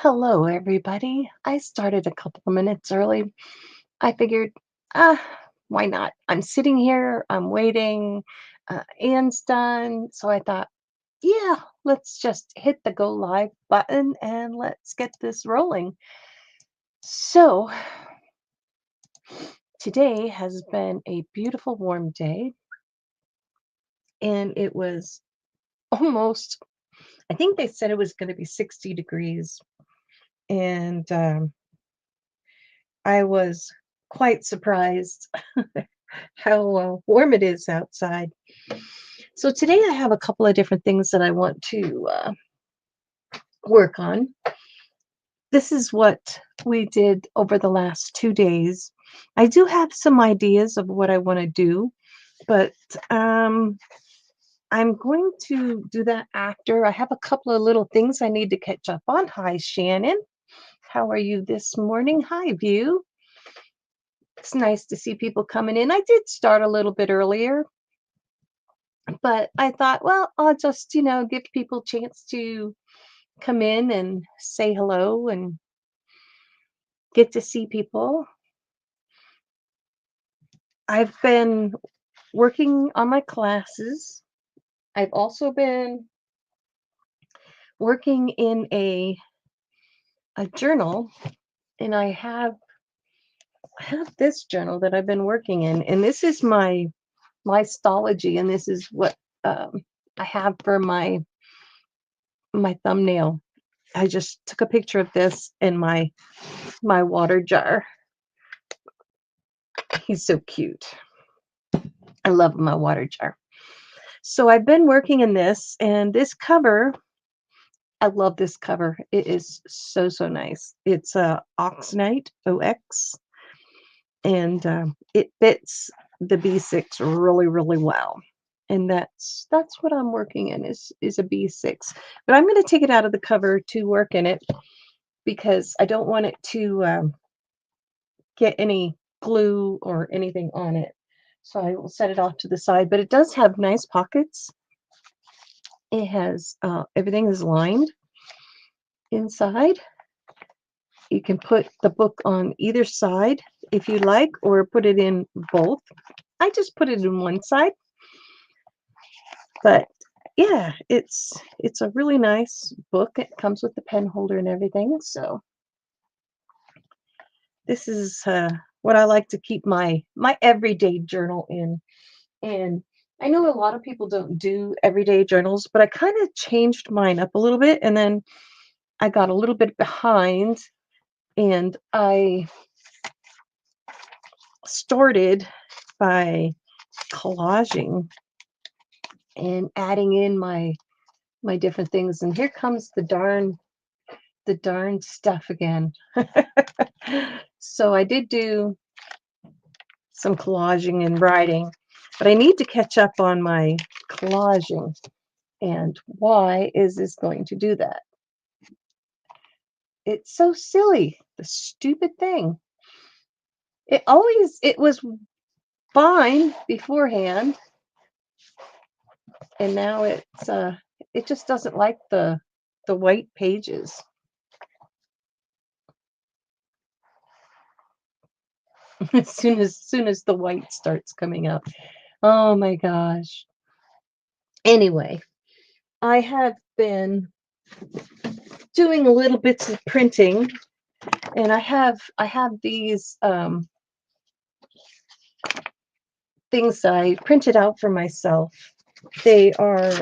Hello, everybody. I started a couple of minutes early. I figured, ah, why not? I'm sitting here, I'm waiting, Anne's done. So I thought, yeah, let's just hit the go live button and let's get this rolling. So today has been a beautiful warm day, and it was almost, I think they said it was going to be 60 degrees. And I was quite surprised how warm it is outside. So today I have a couple of different things that I want to work on. This is what we did over the last 2 days. I do have some ideas of what I want to do, but um, I'm going to do that after. I have a couple of little things I need to catch up on. Hi, Shannon. How are you this morning? Hi, View. It's nice to see people coming in. I did start a little bit earlier, but I thought, well, I'll just, give people a chance to come in and say hello and get to see people. I've been working on my classes. I've also been working in a journal, and I have this journal that I've been working in, and this is my lifestology, and this is what I have for my thumbnail. I just took a picture of this in my water jar. He's so cute. I love my water jar. So I've been working in this, and this cover, I love this cover. It is so, so nice. It's a Oxnite OX, and it fits the B6 really, really well. And that's what I'm working in is a B6. But I'm going to take it out of the cover to work in it because I don't want it to get any glue or anything on it. So I will set it off to the side, but it does have nice pockets. It has everything is lined inside. You can put the book on either side if you like, or put it in both. I just put it in one side, but yeah, it's a really nice book. It comes with the pen holder and everything. So this is what I like to keep my everyday journal in. And I know a lot of people don't do everyday journals, but I kind of changed mine up a little bit, and then I got a little bit behind, and I started by collaging and adding in my different things. And here comes the darn stuff again. So I did do some collaging and writing, but I need to catch up on my collaging. And why is this going to do that? It's so silly, the stupid thing. It was fine beforehand, and now it just doesn't like the white pages. As soon as the white starts coming up. Oh my gosh. Anyway, I have been doing a little bits of printing, and I have these things that I printed out for myself. They are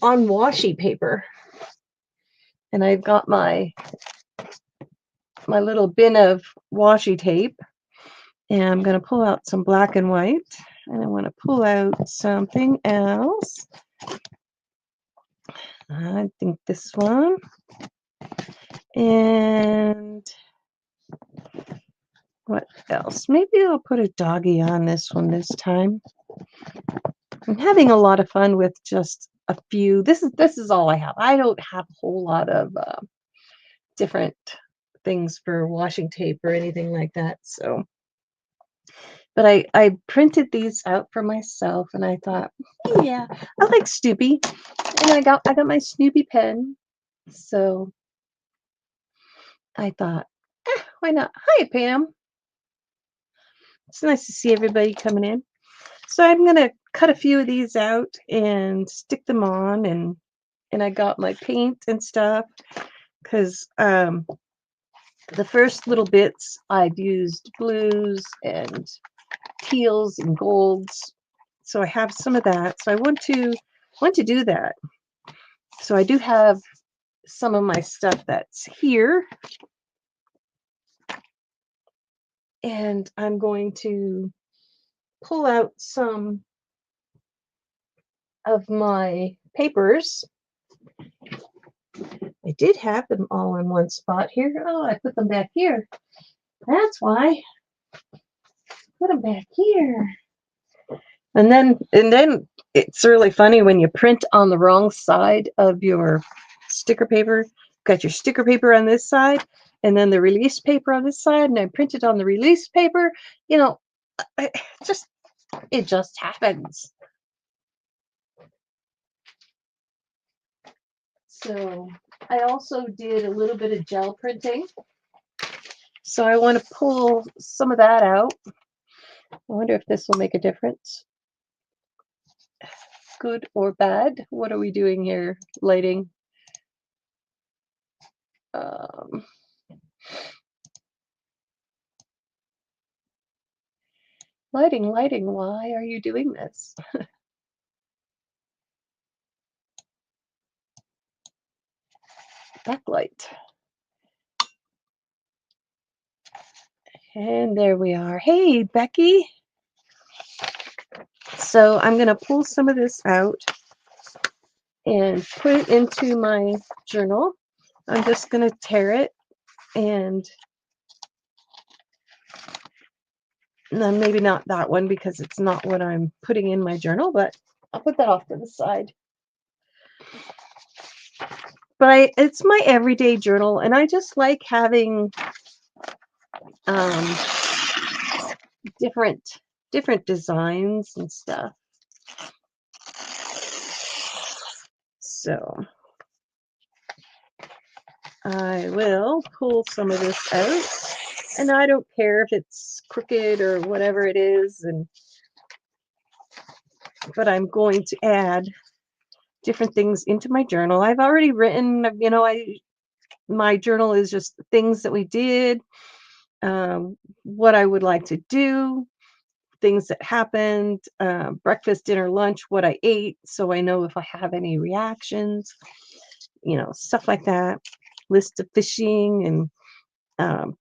on washi paper, and I've got my little bin of washi tape, and I'm going to pull out some black and white, and I want to pull out something else. I think this one, and what else? Maybe I'll put a doggy on this one this time. I'm having a lot of fun with just a few. This is all I have. I don't have a whole lot of different things for washing tape or anything like that. So, but I printed these out for myself, and I thought, yeah, I like Snoopy, and I got my Snoopy pen, So I thought, why not? Hi, Pam. It's nice to see everybody coming in. So I'm gonna cut a few of these out and stick them on, and I got my paint and stuff because the first little bits I've used blues and teals and golds. So I have some of that. So I want to do that. So I do have some of my stuff that's here, and I'm going to pull out some of my papers. I did have them all in one spot here. Oh, I put them back here. That's why. Put them back here. And then it's really funny when you print on the wrong side of your sticker paper. Got your sticker paper on this side, and then the release paper on this side, and I printed on the release paper. You know, I, just it just happens. So I also did a little bit of gel printing. So I want to pull some of that out. I wonder if this will make a difference. Good or bad? What are we doing here? Lighting. Um, lighting. Why are you doing this? Backlight. And there we are. Hey, Becky. So I'm going to pull some of this out and put it into my journal. I'm just going to tear it, and then maybe not that one because it's not what I'm putting in my journal, but I'll put that off to the side. But it's my everyday journal, and I just like having um, different designs and stuff. So I will pull some of this out, and I don't care if it's crooked or whatever it is, but I'm going to add different things into my journal. I've already written, my journal is just things that we did, what I would like to do, things that happened, breakfast, dinner, lunch, what I ate, so I know if I have any reactions, stuff like that. List of fishing and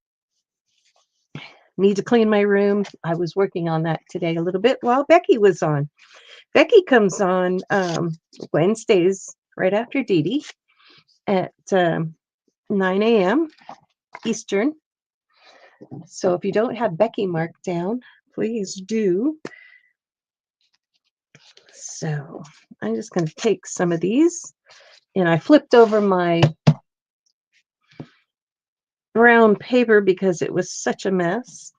need to clean my room. I was working on that today a little bit while Becky was on. Becky comes on Wednesdays right after Dee Dee at 9 a.m. Eastern. So if you don't have Becky marked down, please do. So I'm just going to take some of these, and I flipped over my brown paper because it was such a mess.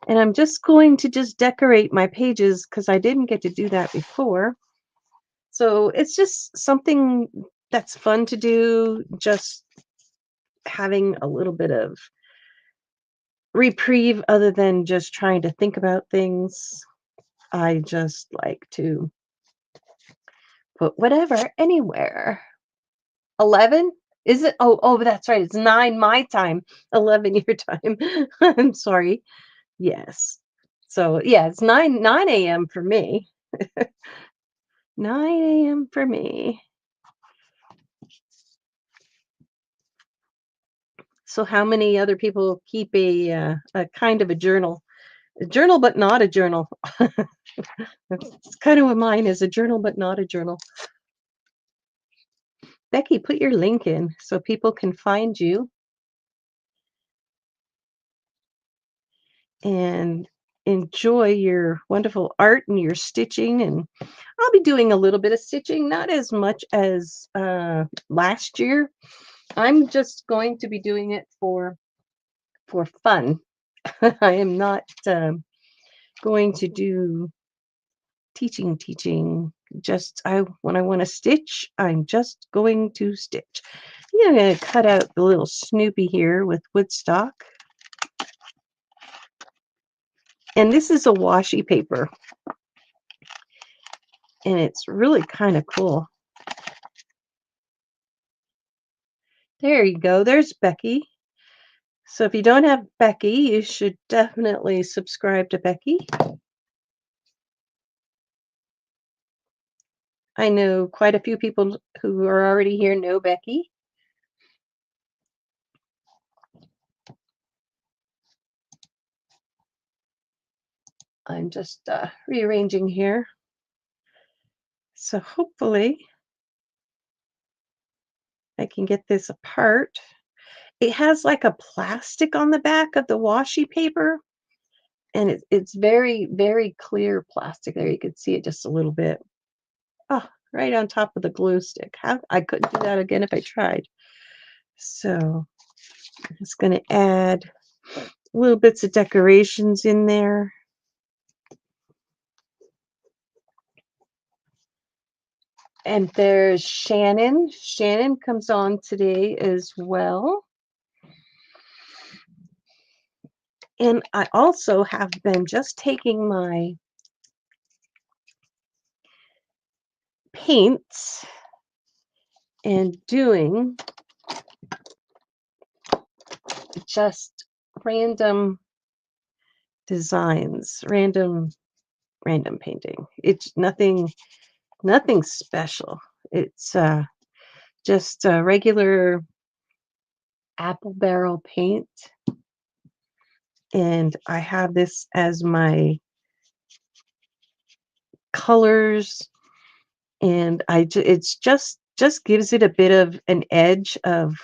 And I'm just going to just decorate my pages because I didn't get to do that before. So it's just something that's fun to do, just having a little bit of reprieve other than just trying to think about things. I just like to put whatever anywhere. 11? Is it? Oh, that's right. It's 9 my time, 11 your time. I'm sorry. Yes. So, yeah, it's 9 a.m. for me. 9 a.m. for me. So how many other people keep a kind of a journal? A journal, but not a journal. That's kind of what mine is, a journal, but not a journal. Becky, put your link in so people can find you and enjoy your wonderful art and your stitching. And I'll be doing a little bit of stitching, not as much as last year. I'm just going to be doing it for fun. I am not going to do teaching. Just when I want to stitch, I'm just going to stitch. I'm going to cut out the little Snoopy here with Woodstock. And this is a washi paper. And it's really kind of cool. There you go. There's Becky. So if you don't have Becky, you should definitely subscribe to Becky. I know quite a few people who are already here know Becky. I'm just rearranging here. So hopefully I can get this apart. It has like a plastic on the back of the washi paper, and it's very, very clear plastic. There, you can see it just a little bit. Oh, right on top of the glue stick. I couldn't do that again if I tried. So I'm just going to add little bits of decorations in there. And there's Shannon. Shannon comes on today as well. And I also have been just taking my paints and doing just random designs, random painting. It's nothing special. It's just a regular apple barrel paint. And I have this as my colors, and it's just gives it a bit of an edge of,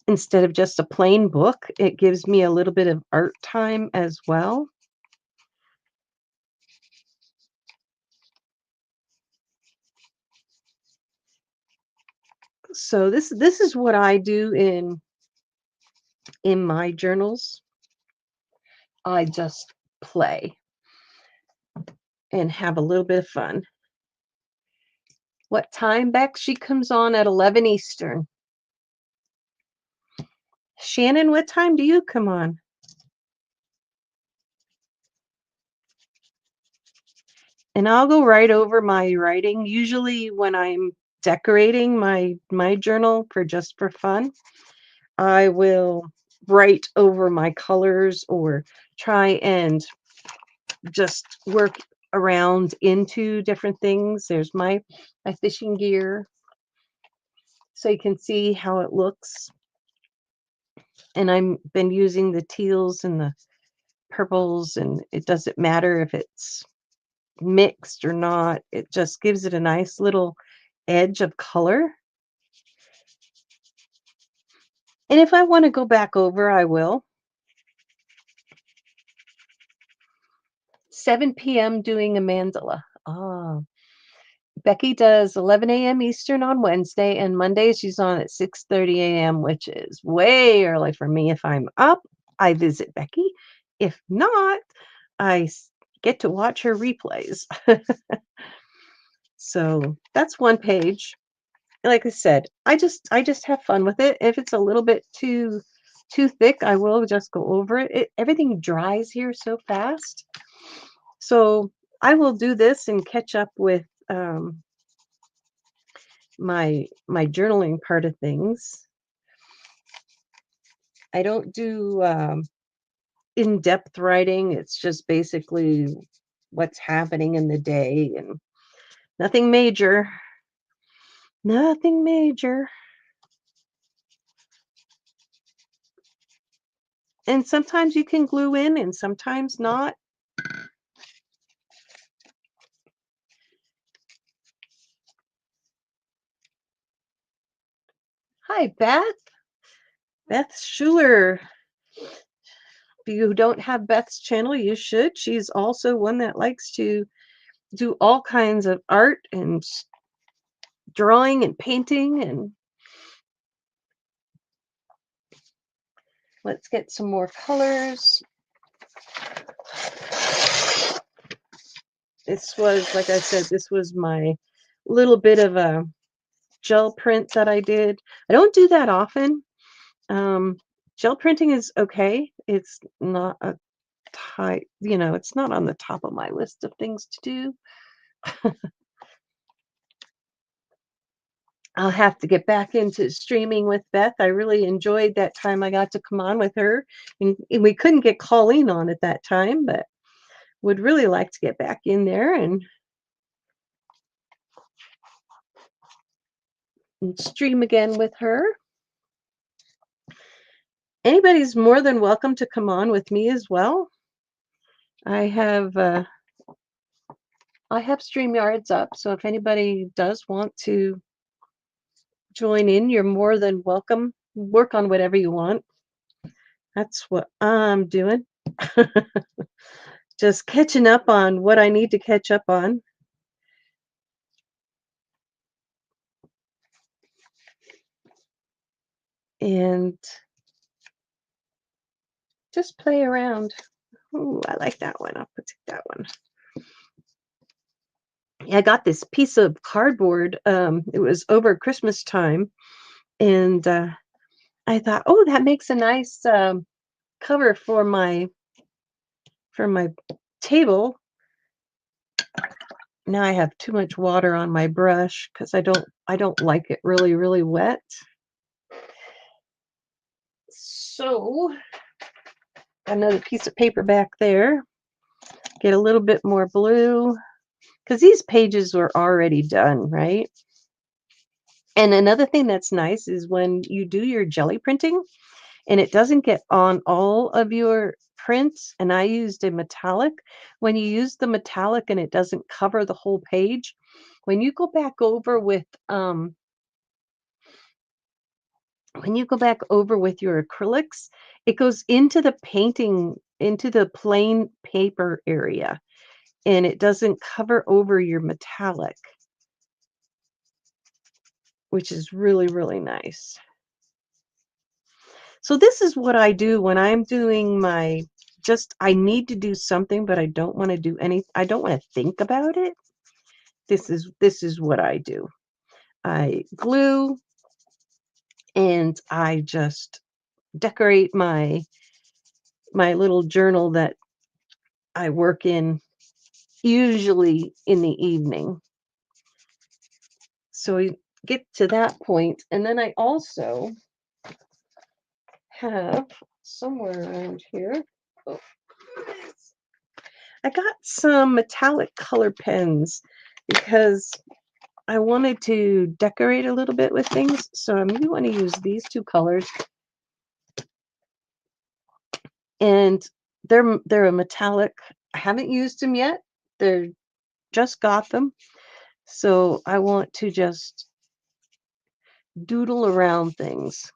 instead of just a plain book, it gives me a little bit of art time as well. So this is what I do in my journals. I just play and have a little bit of fun. What time, Beck? She comes on at 11 Eastern. Shannon, what time do you come on? And I'll go right over my writing. Usually when I'm decorating my journal for fun, I will write over my colors or try and just work around into different things. There's my fishing gear, so you can see how it looks. And I've been using the teals and the purples, and it doesn't matter if it's mixed or not. It just gives it a nice little edge of color. And if I want to go back over, I will. 7 p.m. doing a mandala. Ah. Becky does 11 a.m. Eastern on Wednesday, and Monday she's on at 6:30 a.m., which is way early for me. If I'm up, I visit Becky. If not, I get to watch her replays. So that's one page. Like I said, I just have fun with it. If it's a little bit too thick, I will just go over it. Everything dries here so fast. So I will do this and catch up with my journaling part of things. I don't do in-depth writing. It's just basically what's happening in the day, and nothing major. Nothing major. And sometimes you can glue in and sometimes not. Hi, Beth. Beth Schuler. If you don't have Beth's channel, you should. She's also one that likes to do all kinds of art and drawing and painting. And let's get some more colors. This was, like I said, this was my little bit of a gel print that I did. I don't do that often. Um, Gel printing is okay. It's not a it's not on the top of my list of things to do. I'll have to get back into streaming with Beth. I really enjoyed that time I got to come on with her. And we couldn't get Colleen on at that time, but would really like to get back in there and stream again with her. Anybody's more than welcome to come on with me as well. I have StreamYards up, so if anybody does want to join in, you're more than welcome. Work on whatever you want. That's what I'm doing. Just catching up on what I need to catch up on. And just play around. Ooh, I like that one. I'll take that one. Yeah, I got this piece of cardboard. It was over Christmas time, and I thought, oh, that makes a nice cover for my table. Now I have too much water on my brush because I don't like it really, really wet. So another piece of paper back there. Get a little bit more blue because these pages were already done, right? And another thing that's nice is when you do your jelly printing and it doesn't get on all of your prints, and I used a metallic. When you use the metallic and it doesn't cover the whole page, when you go back over with your acrylics, it goes into the painting, into the plain paper area, and it doesn't cover over your metallic, which is really, really nice. So this is what I do when I'm doing I need to do something, but I don't want to do I don't want to think about it. This is what I do. I glue and I just decorate my little journal that I work in usually in the evening. So we get to that point, and then I also have somewhere around here. Oh, I got some metallic color pens because I wanted to decorate a little bit with things. So I maybe want to use these two colors. And they're a metallic. I haven't used them yet. They're just got them. So I want to just doodle around things.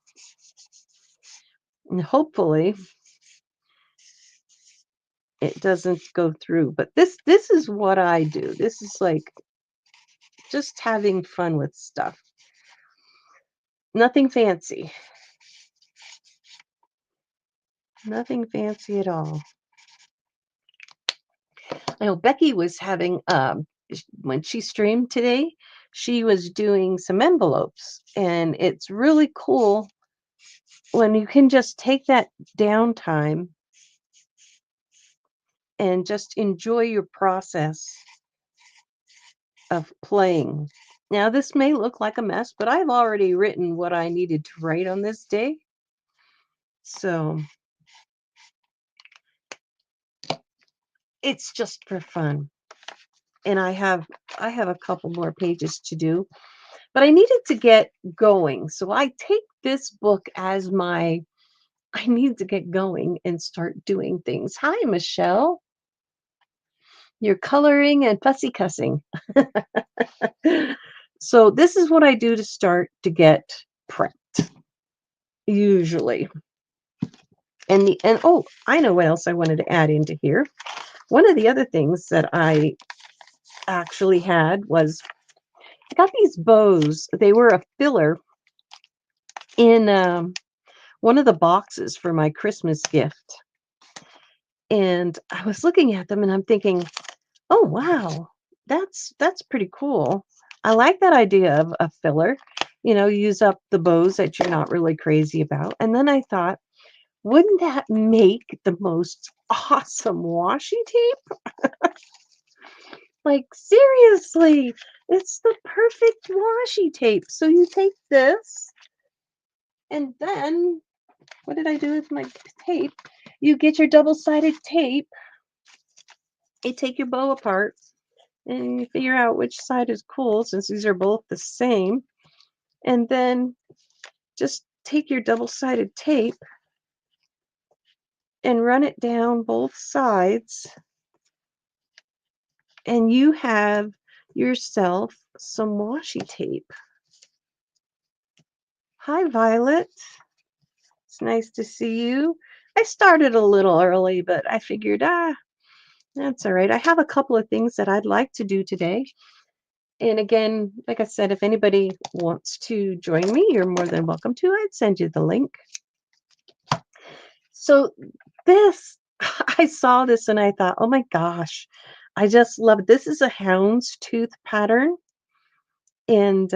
And hopefully it doesn't go through. But this is what I do. This is like just having fun with stuff. Nothing fancy. Nothing fancy at all. I know Becky was having when she streamed today, she was doing some envelopes, and it's really cool when you can just take that downtime and just enjoy your process of playing. Now, this may look like a mess, but I've already written what I needed to write on this day. So it's just for fun. And I have a couple more pages to do, but I needed to get going. So I take this book as I need to get going and start doing things. Hi, Michelle. You're coloring and fussy cussing. So this is what I do to start to get prepped, usually. And oh, I know what else I wanted to add into here. One of the other things that I actually had was I got these bows. They were a filler in one of the boxes for my Christmas gift. And I was looking at them and I'm thinking, oh wow, that's pretty cool. I like that idea of a filler. use up the bows that you're not really crazy about. And then I thought, wouldn't that make the most awesome washi tape? Like, seriously, it's the perfect washi tape. So you take this, and then what did I do with my tape? You get your double-sided tape, you take your bow apart, and you figure out which side is cool since these are both the same. And then just take your double-sided tape and run it down both sides, and you have yourself some washi tape. Hi, Violet. It's nice to see you. I started a little early, but I figured, that's all right. I have a couple of things that I'd like to do today. And again, like I said, if anybody wants to join me, you're more than welcome to. I'd send you the link. So this, I saw this and I thought, oh my gosh, I just love it. This is a houndstooth pattern. And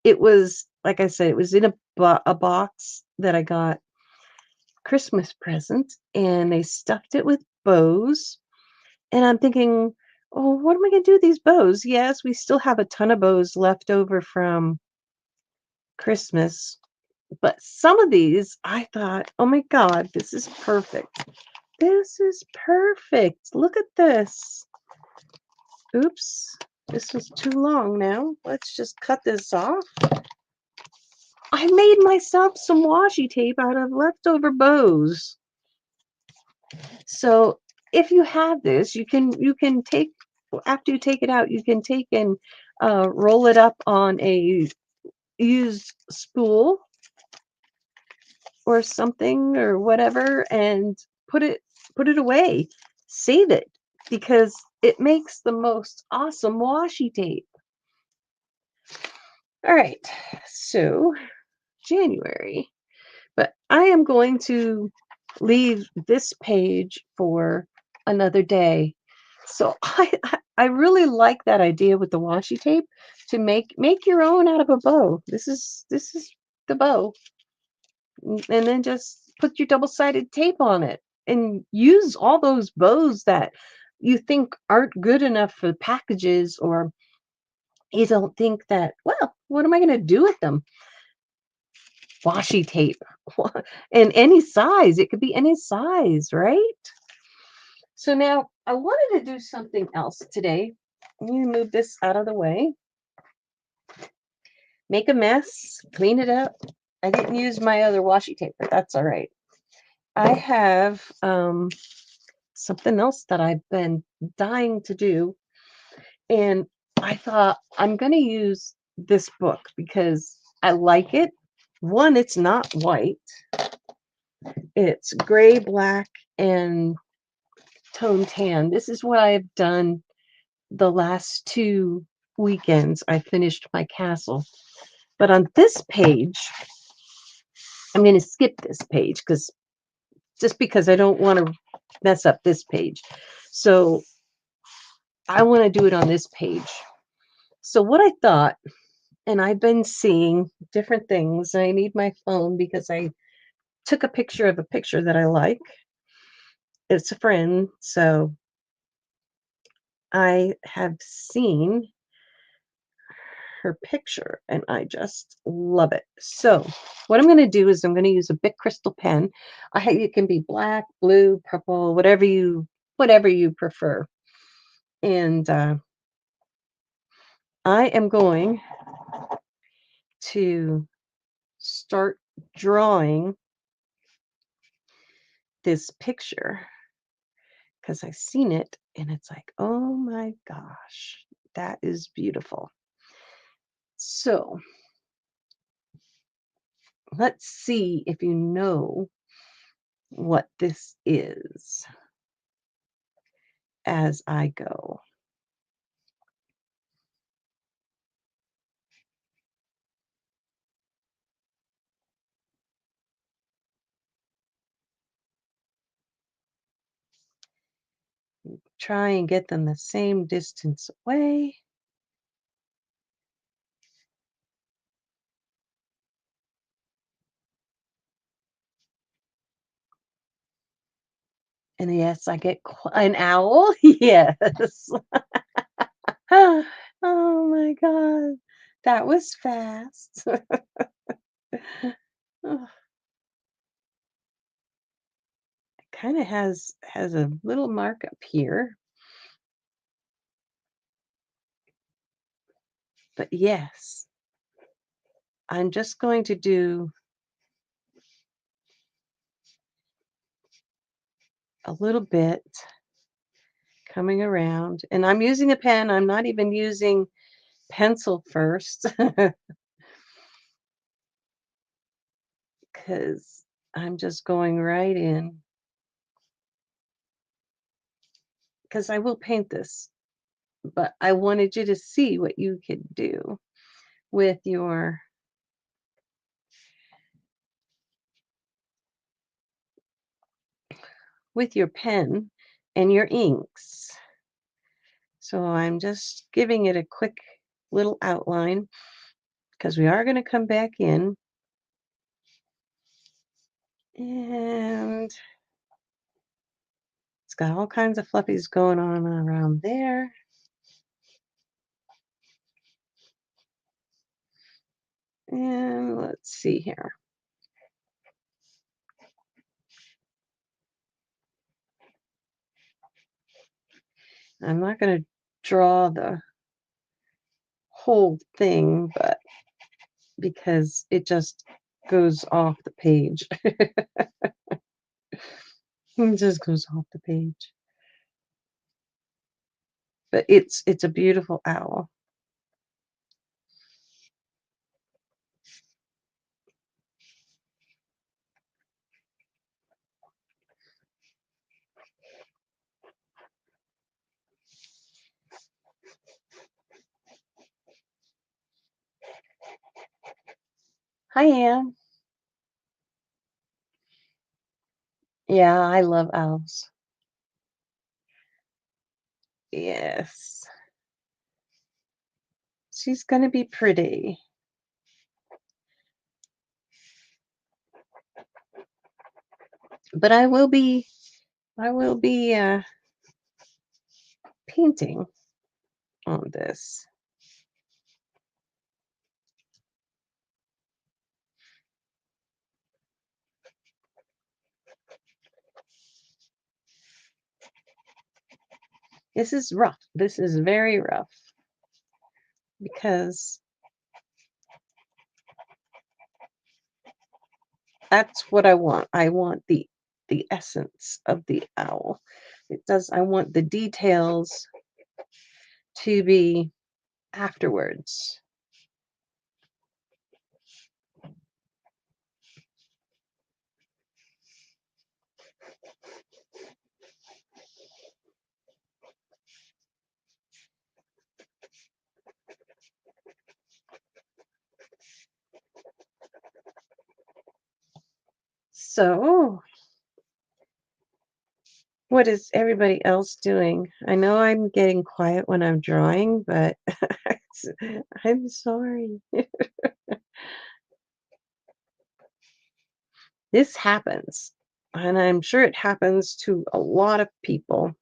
it was, like I said, it was in a box that I got Christmas present, and they stuffed it with bows. And I'm thinking, oh, what am I going to do with these bows? Yes, we still have a ton of bows left over from Christmas. But some of these, I thought, oh my God, this is perfect. This is perfect. Look at this. Oops, this was too long now. Let's just cut this off. I made myself some washi tape out of leftover bows. So if you have this, you can take, after you take it out, you can take and roll it up on a used spool or something or whatever, and put it away. Save it because it makes the most awesome washi tape. All right, so January. But I am going to leave this page for another day. So I really like that idea with the washi tape to make your own out of a bow. This is the bow. And then just put your double-sided tape on it and use all those bows that you think aren't good enough for packages, or you don't think that, well, what am I going to do with them? Washi tape. And any size. It could be any size, right? So now I wanted to do something else today. I'm going to move this out of the way. Make a mess, clean it up. I didn't use my other washi tape, but that's all right. I have something else that I've been dying to do. And I thought I'm going to use this book because I like it. One, it's not white. It's gray, black, and tone tan. This is what I've done the last 2 weekends. I finished my castle. But on this page, I'm going to skip this page because I don't want to mess up this page. So I want to do it on this page. So what I thought, and I've been seeing different things. I need my phone because I took a picture of a picture that I like. It's a friend, so I have seen her picture and I just love it. So what I'm going to do is I'm going to use a big crystal pen. It can be black, blue, purple, whatever you prefer. And I am going to start drawing this picture because I've seen it and it's like, oh my gosh, that is beautiful. So let's see if you know what this is as I go. Try and get them the same distance away. And yes, I get an owl. Yes. Oh my god. That was fast. Ugh, kinda has a little mark up here, but yes, I'm just going to do a little bit coming around, and I'm using a pen, I'm not even using pencil first, because 'cause I'm just going right in. Because I will paint this, but I wanted you to see what you could do with your pen and your inks. So I'm just giving it a quick little outline because we are going to come back in, and it's got all kinds of fluffies going on around there. And let's see here. I'm not going to draw the whole thing, but because it just goes off the page. It just goes off the page. But it's a beautiful owl. Hi, Anne. Yeah, I love owls. Yes. She's gonna be pretty. But I will be painting on this. This is rough. This is very rough because that's what I want. I want the essence of the owl. I want the details to be afterwards. So, what is everybody else doing? I know I'm getting quiet when I'm drawing, but I'm sorry. This happens, and I'm sure it happens to a lot of people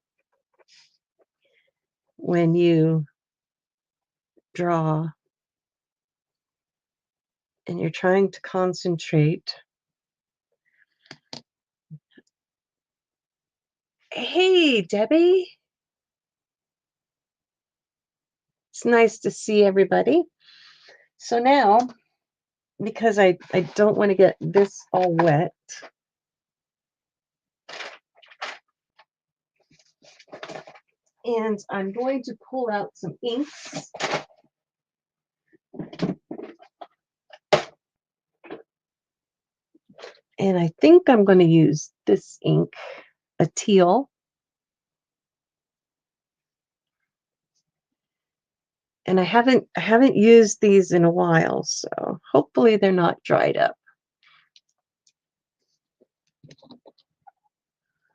when you draw and you're trying to concentrate. Hey, Debbie. It's nice to see everybody. So now, because I don't want to get this all wet, and I'm going to pull out some inks. And I think I'm going to use this ink, a teal. And I haven't used these in a while, so hopefully they're not dried up.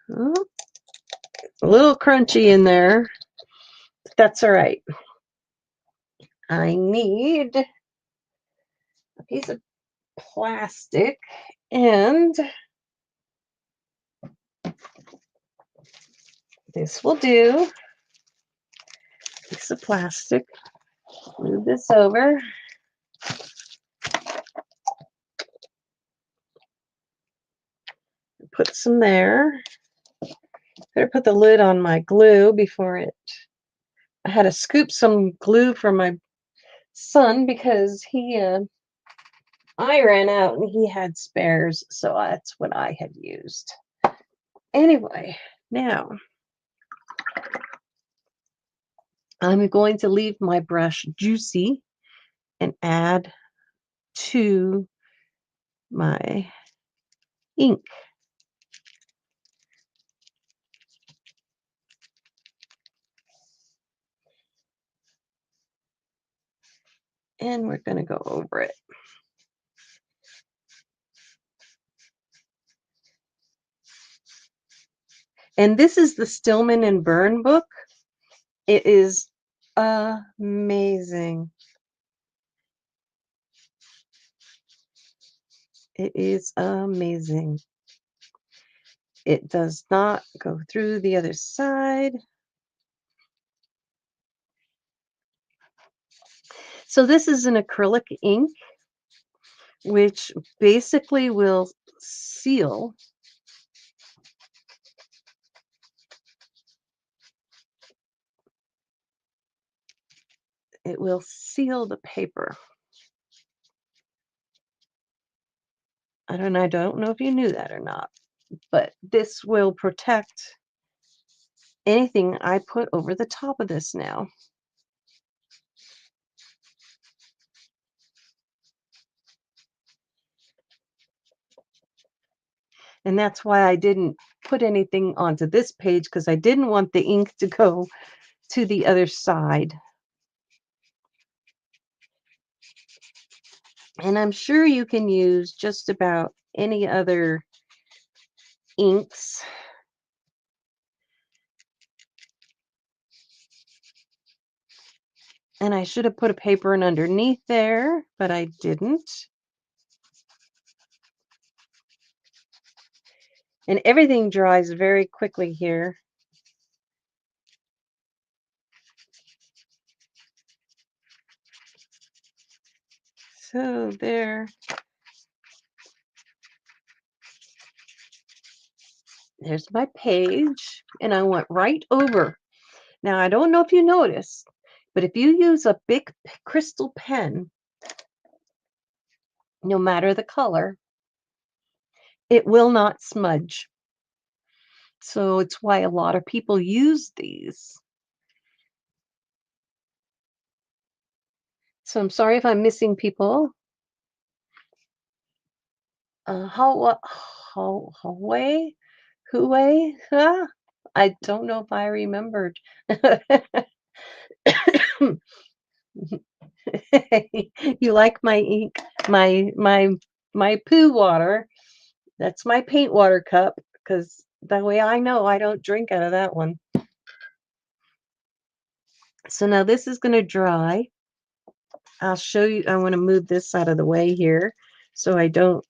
Oh, a little crunchy in there, but that's all right. I need a piece of plastic and This will do. Piece of plastic. Move this over. Put some there. Better put the lid on my glue before it. I had to scoop some glue from my son because I ran out and he had spares, so that's what I had used. Anyway, now I'm going to leave my brush juicy and add to my ink. And we're going to go over it. And this is the Stillman and Byrne book. It is amazing. It is amazing. It does not go through the other side. So this is an acrylic ink, which basically will seal. It will seal the paper. I don't know if you knew that or not, but this will protect anything I put over the top of this now. And that's why I didn't put anything onto this page, because I didn't want the ink to go to the other side. And I'm sure you can use just about any other inks. And I should have put a paper in underneath there, but I didn't. And everything dries very quickly here. So there's my page, and I went right over. Now, I don't know if you noticed, but if you use a big crystal pen, no matter the color, it will not smudge. So it's why a lot of people use these. So I'm sorry if I'm missing people. Hallway? Huawei? Huh? I don't know if I remembered. You like my ink, my poo water? That's my paint water cup, because that way I know I don't drink out of that one. So now this is going to dry. I'll show you. I want to move this out of the way here so I don't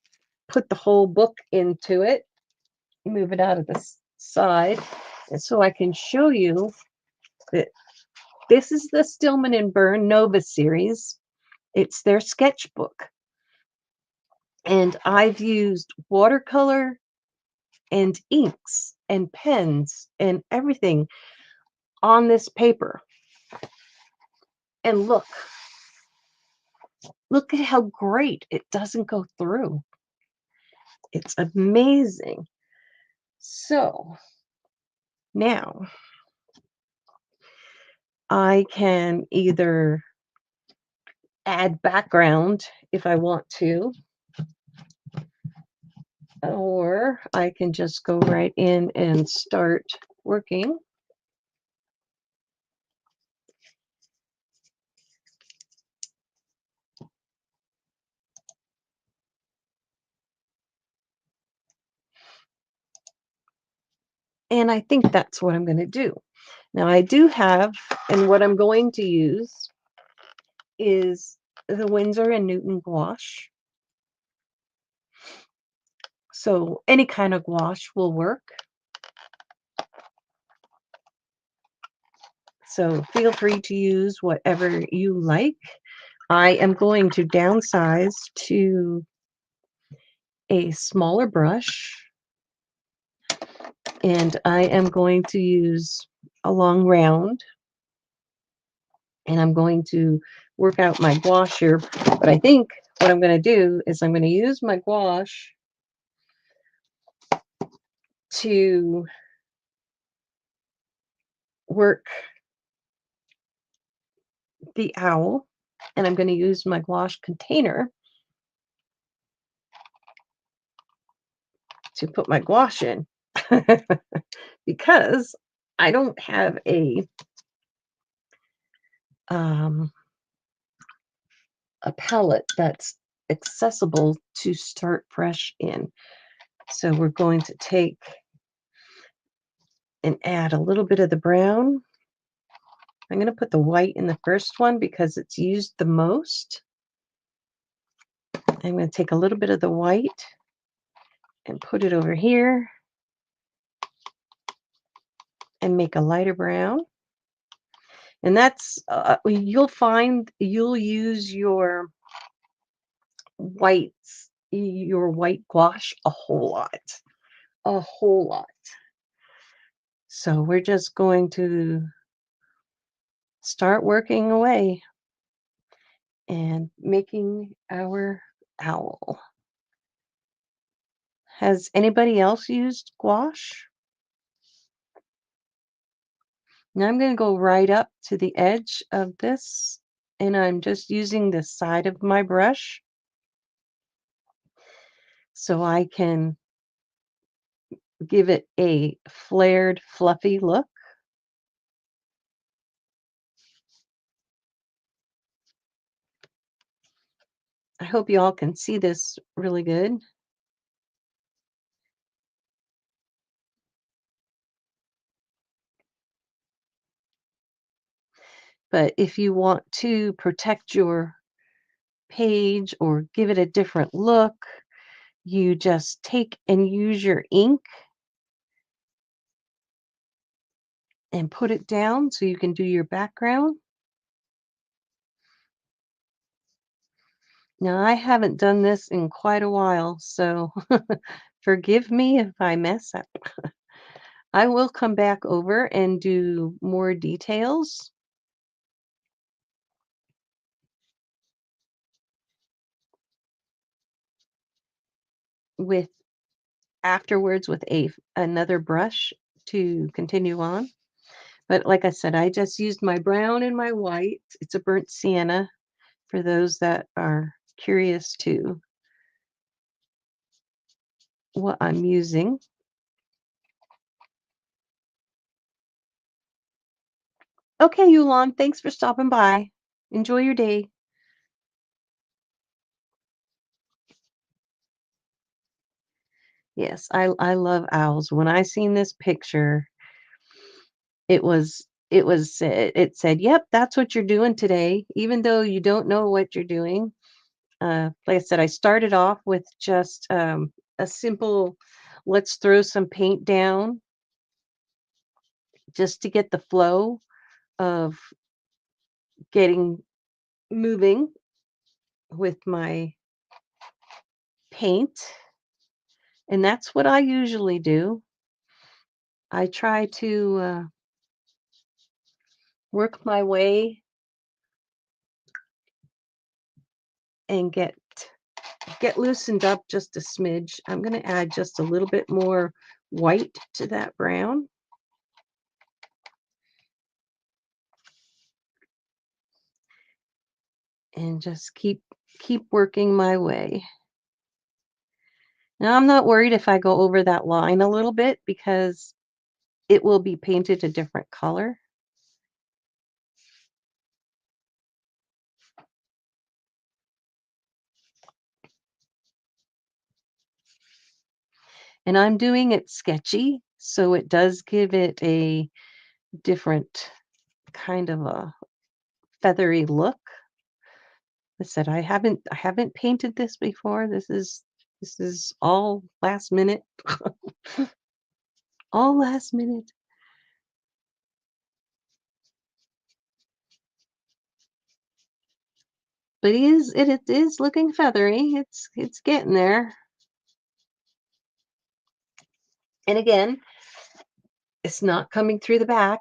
put the whole book into it. Move it out of the side, and so I can show you that this is the Stillman and Byrne Nova series. It's their sketchbook. And I've used watercolor and inks and pens and everything on this paper. And look at how great it doesn't go through. It's amazing. So now I can either add background if I want to, or I can just go right in and start working. And I think that's what I'm going to do. Now I do have, and what I'm going to use is the Winsor and Newton gouache. So any kind of gouache will work. So feel free to use whatever you like. I am going to downsize to a smaller brush, and I am going to use a long round, and I'm going to work out my gouache here. But I think what I'm going to do is I'm going to use my gouache to work the owl, and I'm going to use my gouache container to put my gouache in because I don't have um, a palette that's accessible to start fresh in. So we're going to take and add a little bit of the brown. I'm going to put the white in the first one because it's used the most. I'm going to take a little bit of the white and put it over here and make a lighter brown. And that's, you'll find you'll use your white gouache a whole lot, a whole lot. So we're just going to start working away and making our owl. Has anybody else used gouache? Now I'm going to go right up to the edge of this, and I'm just using the side of my brush so I can give it a flared, fluffy look. I hope you all can see this really good. But if you want to protect your page or give it a different look, you just take and use your ink and put it down so you can do your background. Now, I haven't done this in quite a while, so forgive me if I mess up. I will come back over and do more details with afterwards with another brush to continue on. But like I said, I just used my brown and my white. It's a burnt sienna for those that are curious to what I'm using. Okay, Yulon, thanks for stopping by. Enjoy your day. Yes, I love owls. When I seen this picture, it said, "Yep, that's what you're doing today, even though you don't know what you're doing." Like I said, I started off with just a simple, let's throw some paint down just to get the flow of getting moving with my paint. And that's what I usually do. I try to work my way and get loosened up just a smidge. I'm going to add just a little bit more white to that brown. And just keep working my way. Now I'm not worried if I go over that line a little bit because it will be painted a different color. And I'm doing it sketchy, so it does give it a different kind of a feathery look. I said I haven't painted this before. This is all last minute. All last minute. But it is looking feathery. It's getting there. And again, it's not coming through the back.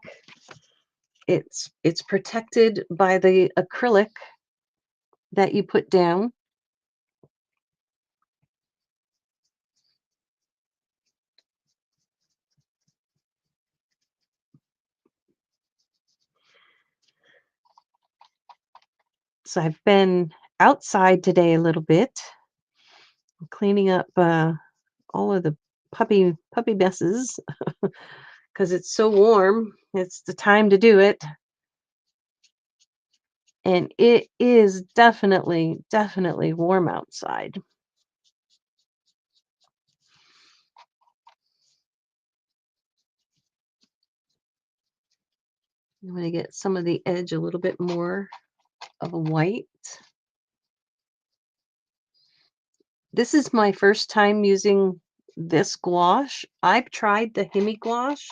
It's protected by the acrylic that you put down. So I've been outside today a little bit, cleaning up all of the puppy messes because it's so warm. It's the time to do it. And it is definitely warm outside. I'm going to get some of the edge a little bit more of a white. This is my first time using this gouache. I've tried the Hemi gouache.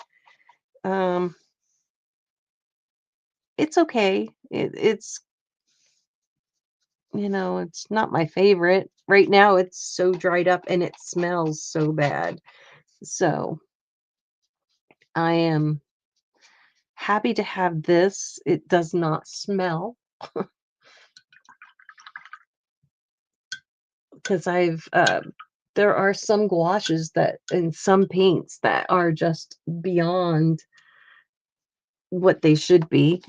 Um, it's okay. It's not my favorite. Right now, it's so dried up and it smells so bad. So I am happy to have this. It does not smell because there are some gouaches that and some paints that are just beyond what they should be.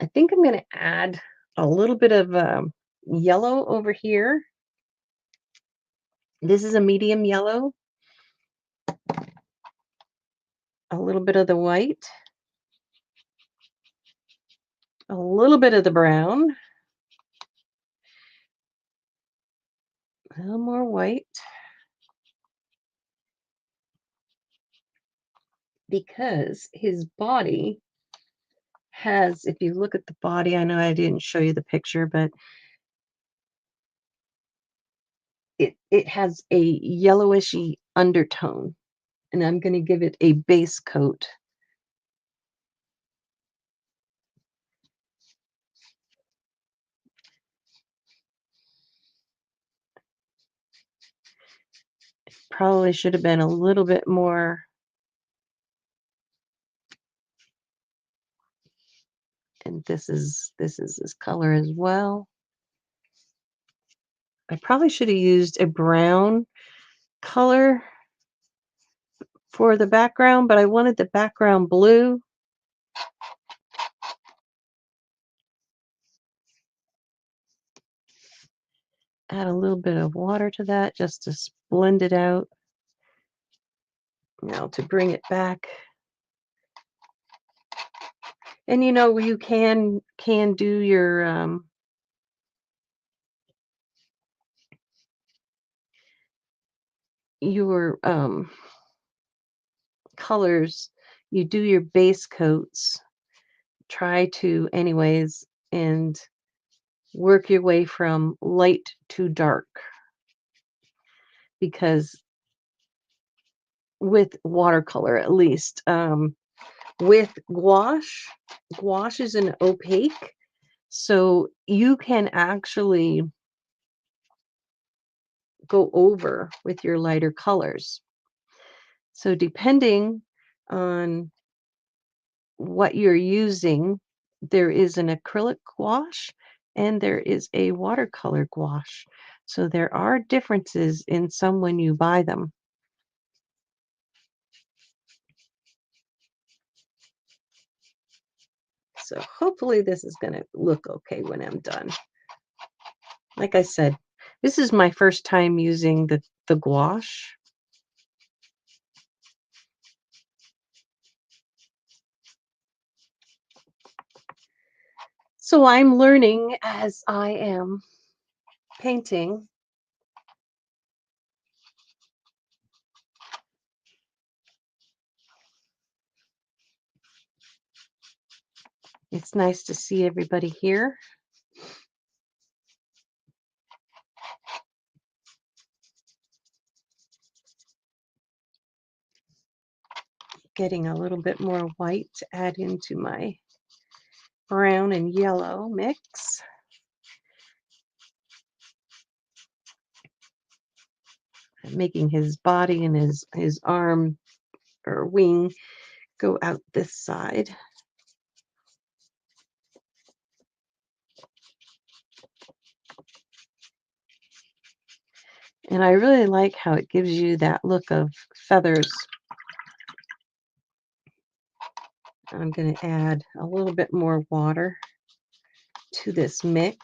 I think I'm going to add a little bit of yellow over here. This is a medium yellow, a little bit of the white, a little bit of the brown, a little more white, because his body has, if you look at the body, I know I didn't show you the picture, but it has a yellowishy undertone, and I'm going to give it a base coat. Probably should have been a little bit more. And this is his color as well. I probably should have used a brown color for the background, but I wanted the background blue. Add a little bit of water to that just to blend it out. Now to bring it back. And you can do your colors. You do your base coats. Try to anyways and work your way from light to dark, because with watercolor at least, with gouache is an opaque, so you can actually go over with your lighter colors. So depending on what you're using, there is an acrylic gouache and there is a watercolor gouache. So there are differences in some when you buy them. So hopefully this is going to look okay when I'm done. Like I said, this is my first time using the gouache. So I'm learning as I am painting. It's nice to see everybody here. Getting a little bit more white to add into my brown and yellow mix. making his body and his arm or wing go out this side. And I really like how it gives you that look of feathers. I'm going to add a little bit more water to this mix.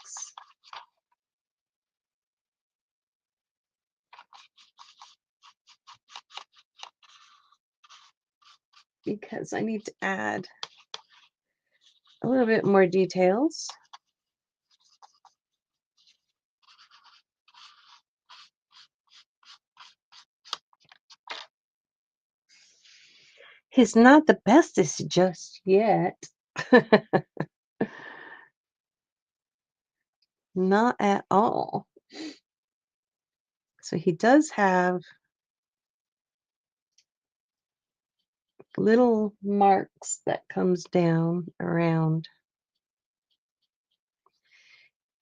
Because I need to add a little bit more details. He's not the bestest just yet. Not at all. So he does have little marks that comes down around.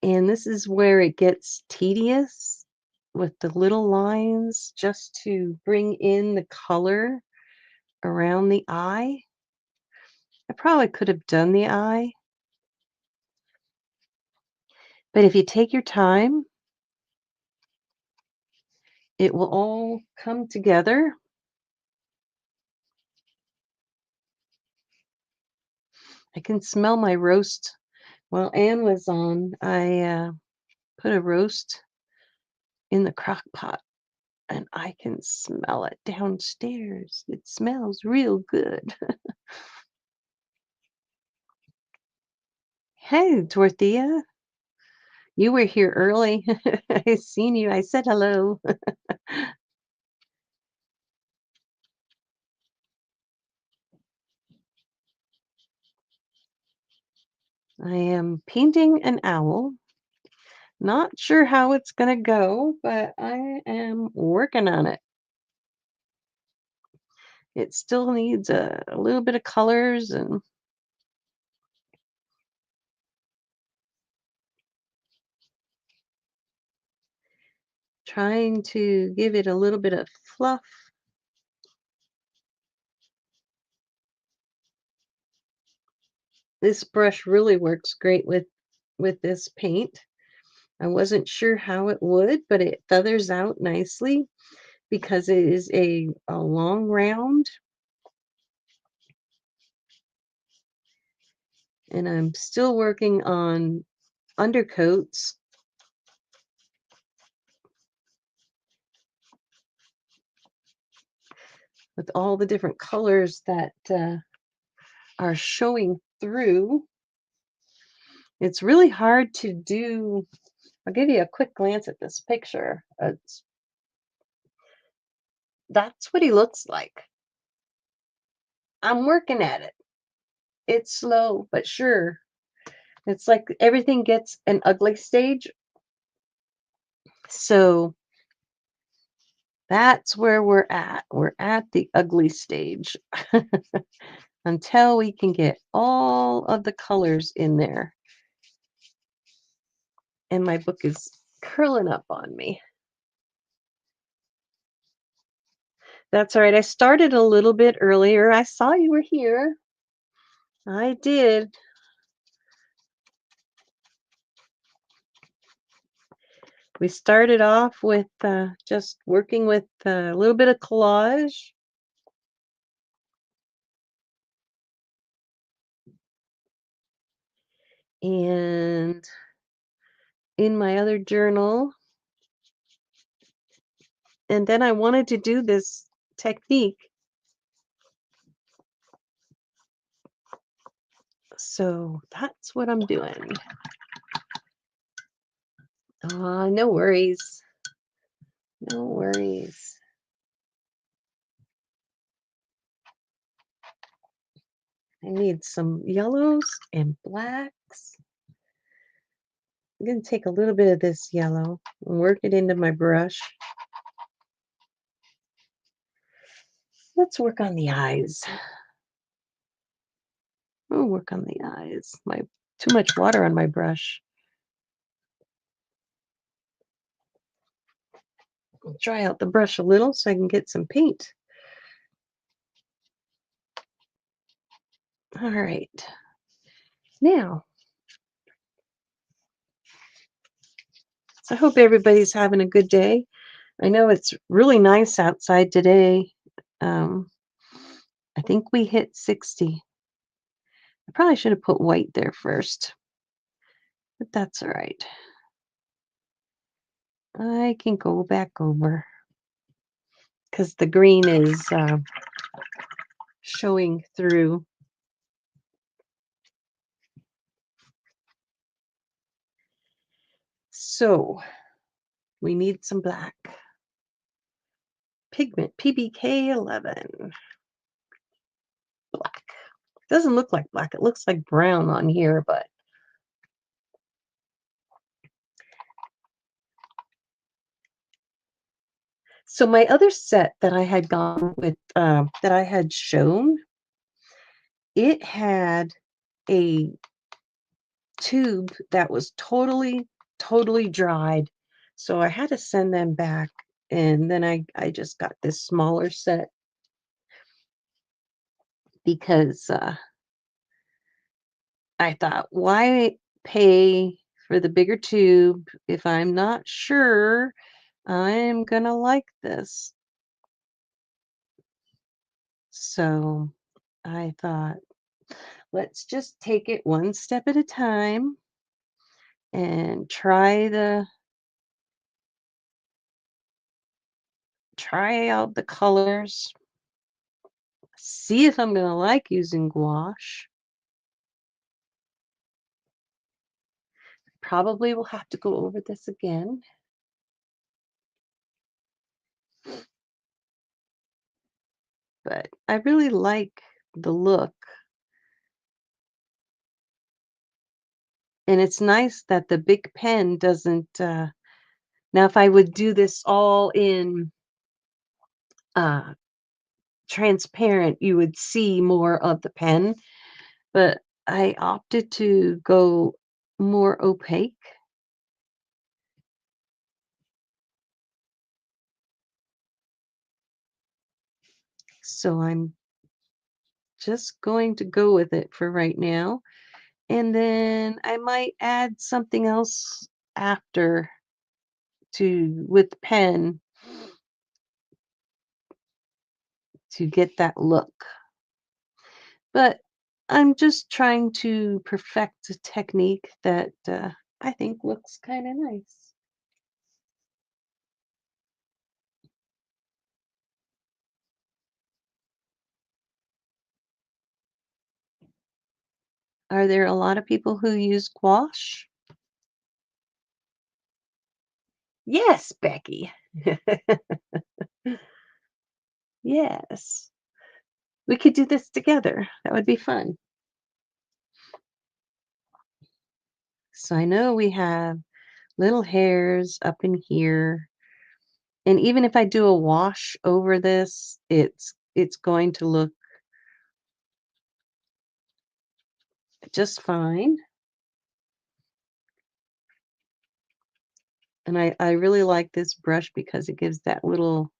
And this is where it gets tedious with the little lines just to bring in the color around the eye. I probably could have done the eye, but if you take your time, it will all come together. I can smell my roast. While Anne was on, I put a roast in the crock pot and I can smell it downstairs. It smells real good. Hey, Dorothea, you were here early. I seen you. I said hello. I am painting an owl. Not sure how it's going to go, but I am working on it. It still needs a little bit of colors and trying to give it a little bit of fluff. This brush really works great with this paint. I wasn't sure how it would, but it feathers out nicely because it is a long round. And I'm still working on undercoats. With all the different colors that are showing through. It's really hard to do. I'll give you a quick glance at this picture. That's what he looks like. I'm working at it. It's slow, but sure. It's like everything gets an ugly stage. So that's where we're at. We're at the ugly stage until we can get all of the colors in there. And my book is curling up on me. That's all right. I started a little bit earlier. I saw you were here. I did. We started off with just working with a little bit of collage. And in my other journal, and then I wanted to do this technique. So that's what I'm doing. No worries. No worries. I need some yellows and blacks. I'm going to take a little bit of this yellow and work it into my brush. Let's work on the eyes. We'll work on the eyes. Too much water on my brush. I'll dry out the brush a little so I can get some paint. All right. Now, so I hope everybody's having a good day. I know it's really nice outside today. Um, I think we hit 60. I probably should have put white there first, but that's all right. I can go back over because the green is showing through. So we need some black pigment, PBK 11. Black. Doesn't look like black. It looks like brown on here, but so my other set that I had gone with, that I had shown, it had a tube that was totally dried. So I had to send them back. And then I just got this smaller set because I thought, why pay for the bigger tube if I'm not sure I'm gonna like this? So I thought, let's just take it one step at a time and try out the colors, see if I'm gonna like using gouache. Probably will have to go over this again. But I really like the look. And it's nice that the big pen doesn't now if I would do this all in uh transparent, you would see more of the pen, but I opted to go more opaque. So I'm just going to go with it for right now. And then I might add something else after to with pen to get that look. But I'm just trying to perfect a technique that I think looks kind of nice. Are there a lot of people who use gouache? Yes, Becky. Yes. We could do this together. That would be fun. So I know we have little hairs up in here. And even if I do a wash over this, it's going to look just fine. And I really like this brush because it gives that little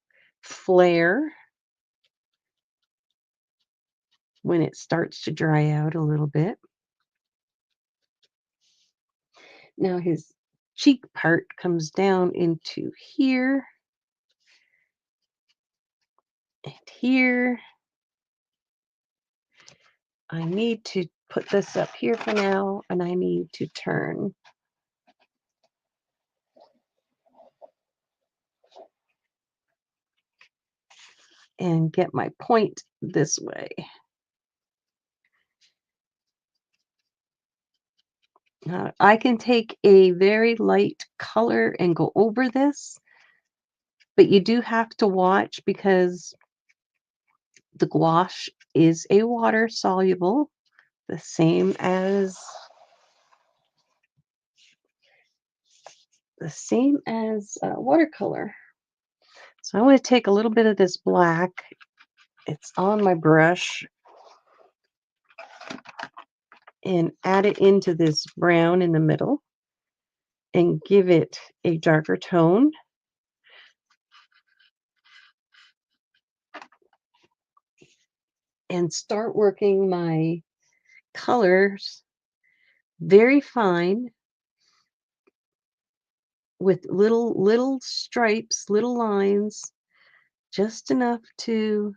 flare when it starts to dry out a little bit. Now his cheek part comes down into here and here. I need to put this up here for now, and I need to turn and get my point this way. Now, I can take a very light color and go over this, but you do have to watch because the gouache is a water soluble, the same as watercolor. So I want to take a little bit of this black. It's on my brush and add it into this brown in the middle and give it a darker tone. and start working my colors very fine with little stripes, little lines, just enough to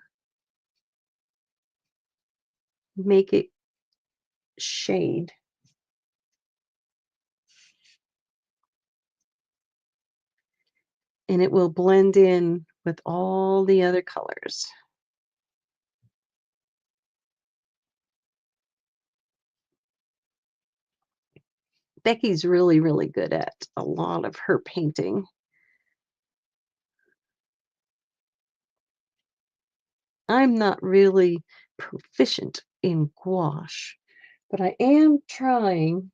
make it shade, and it will blend in with all the other colors. Becky's really, really good at a lot of her painting. I'm not really proficient in gouache, but I am trying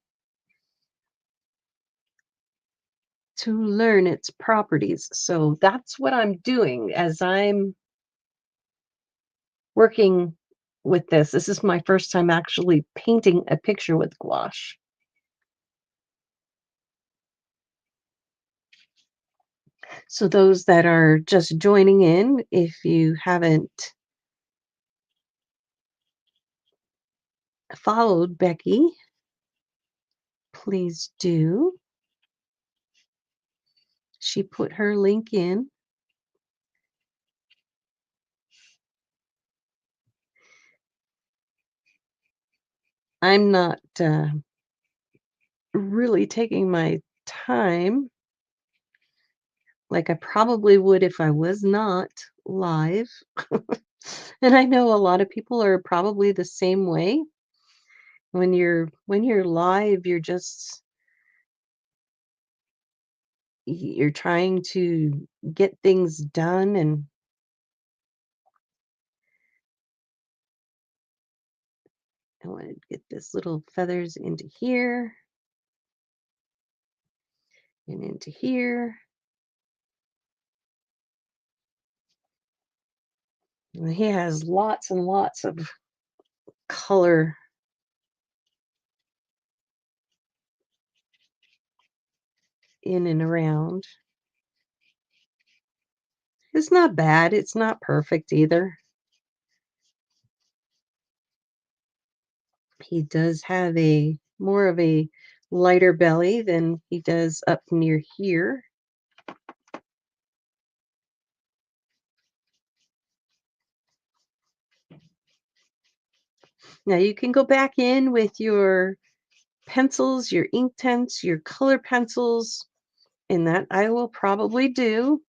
to learn its properties. So that's what I'm doing as I'm working with this. This is my first time actually painting a picture with gouache. So those that are just joining in, if you haven't followed Becky, please do. She put her link in. I'm not really taking my time like I probably would if I was not live. And I know a lot of people are probably the same way. When you're live, you're trying to get things done, and I want to get this little feathers into here and into here. And he has lots and lots of color in and around. It's not bad. It's not perfect either. He does have a more of a lighter belly than he does up near here. Now you can go back in with your pencils, your ink tints, your color pencils, and that I will probably do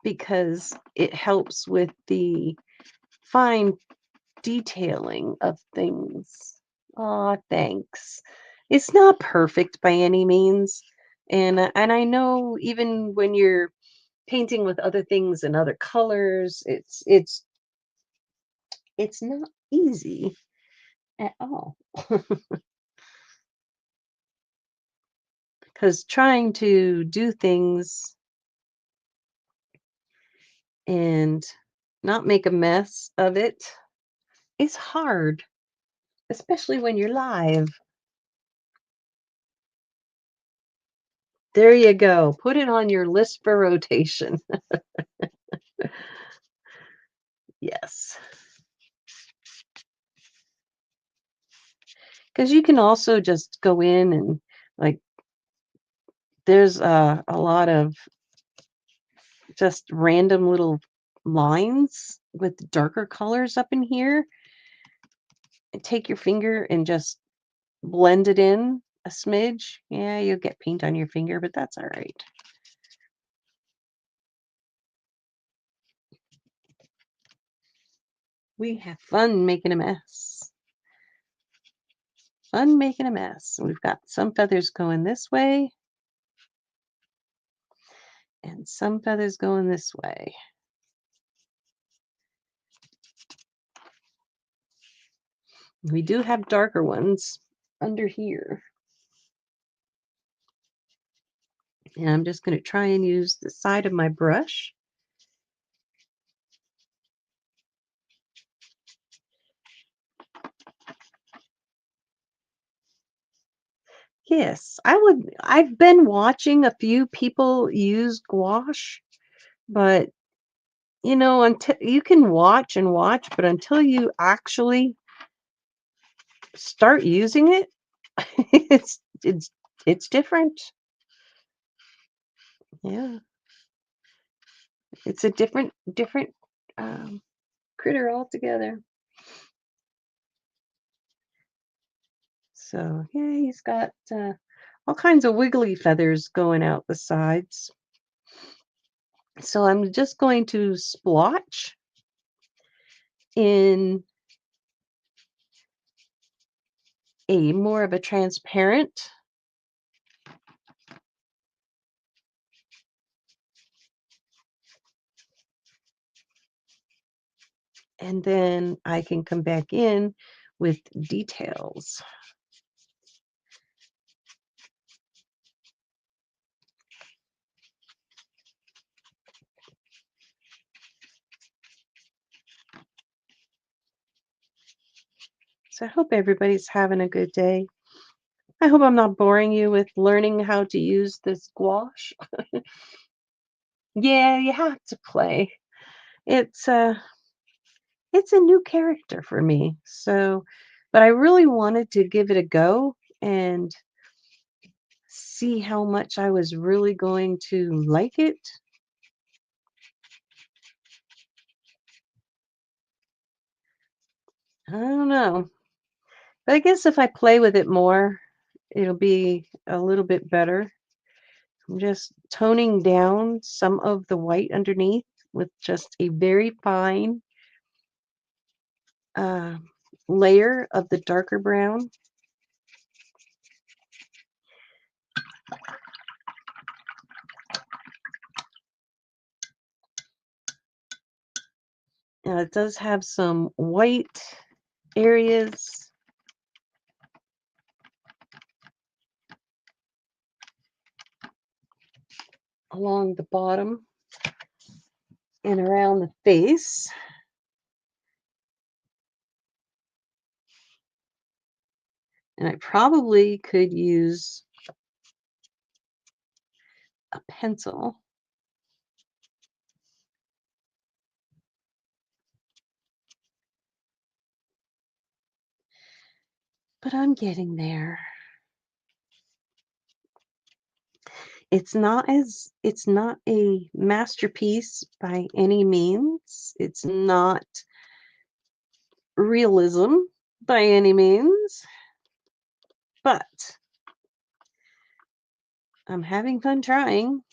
because it helps with the fine detailing of things. Aw, thanks. It's not perfect by any means. And I know even when you're painting with other things and other colors, it's not easy at all. Because trying to do things and not make a mess of it is hard, especially when you're live. There you go. Put it on your list for rotation. Yes. Because you can also just go in and, like, there's a lot of just random little lines with darker colors up in here. And take your finger and just blend it in a smidge. Yeah, you'll get paint on your finger, but that's all right. We have fun making a mess. Fun making a mess. We've got some feathers going this way and some feathers going this way. We do have darker ones under here. And I'm just going to try and use the side of my brush. Yes, I've been watching a few people use gouache, but until you can watch and watch, but until you actually start using it, it's it's different. Yeah, it's a different um, critter altogether. So yeah, he's got all kinds of wiggly feathers going out the sides. So I'm just going to splotch in a more of a transparent, and then I can come back in with details. So I hope everybody's having a good day. I hope I'm not boring you with learning how to use this gouache. Yeah, you have to play. It's it's a new character for me. So, but I really wanted to give it a go and see how much I was really going to like it. I don't know. But I guess if I play with it more, it'll be a little bit better. I'm just toning down some of the white underneath with just a very fine uh, layer of the darker brown. It does have some white areas along the bottom and around the face. And I probably could use a pencil, but I'm getting there. It's not a masterpiece by any means. It's not realism by any means, but I'm having fun trying.